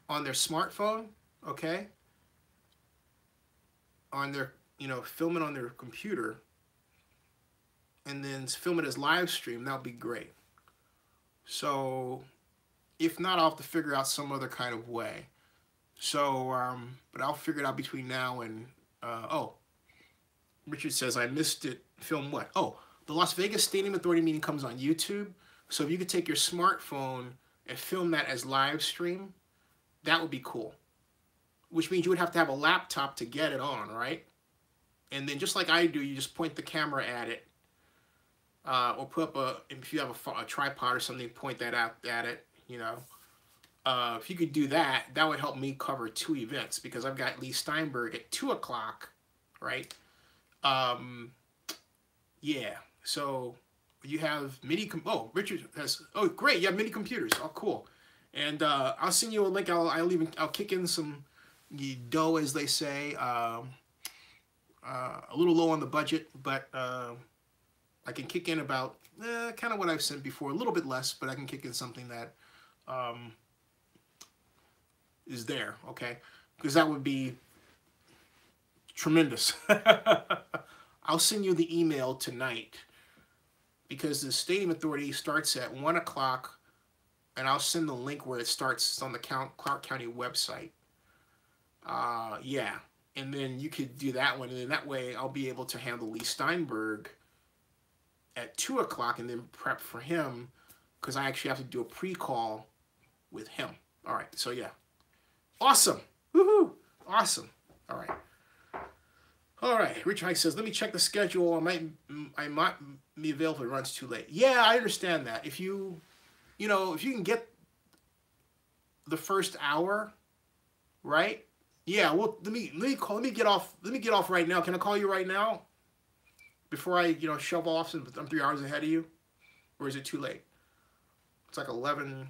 on their smartphone, okay, on their, film it on their computer and then film it as live stream, that would be great. So if not, I'll have to figure out some other kind of way. So, but I'll figure it out between now and, oh, Richard says, I missed it. Film what? Oh, the Las Vegas Stadium Authority meeting comes on YouTube. So if you could take your smartphone and film that as live stream, that would be cool. Which means you would have to have a laptop to get it on, right? And then just like I do, you just point the camera at it. Or put up if you have a tripod or something, point that out at it, If you could do that, that would help me cover 2 events because I've got Lee Steinberg at 2 o'clock, right? Yeah, so you have Richard has, oh, great, you have mini computers. Oh, cool. And I'll send you a link. I'll kick in some dough, as they say. A little low on the budget, but I can kick in about kind of what I've sent before, a little bit less, but I can kick in something that is there, okay? Because that would be tremendous. I'll send you the email tonight because the Stadium Authority starts at 1 o'clock, and I'll send the link where it starts. It's on the Clark County website. Yeah, and then you could do that one, and then that way I'll be able to handle Lee Steinberg at 2 o'clock and then prep for him because I actually have to do a pre-call with him. All right, so yeah. Awesome. Woohoo. Awesome. All right. All right, Rich Hike says, let me check the schedule. I might be available if it runs too late. Yeah, I understand that. If you can get the first hour, right? Yeah, well, let me get off right now. Can I call you right now? Before I, shove off since I'm 3 hours ahead of you? Or is it too late? It's like 11,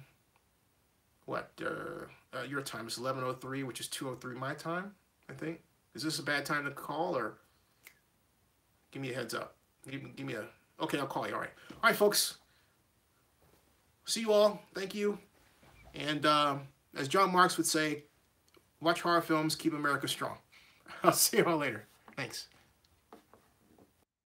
your time is 11:03, which is 2:03 my time, I think. Is this a bad time to call, or give me a heads up? Give me a, okay, I'll call you, all right. All right, folks. See you all. Thank you. And as John Marks would say, watch horror films, keep America strong. I'll see you all later. Thanks.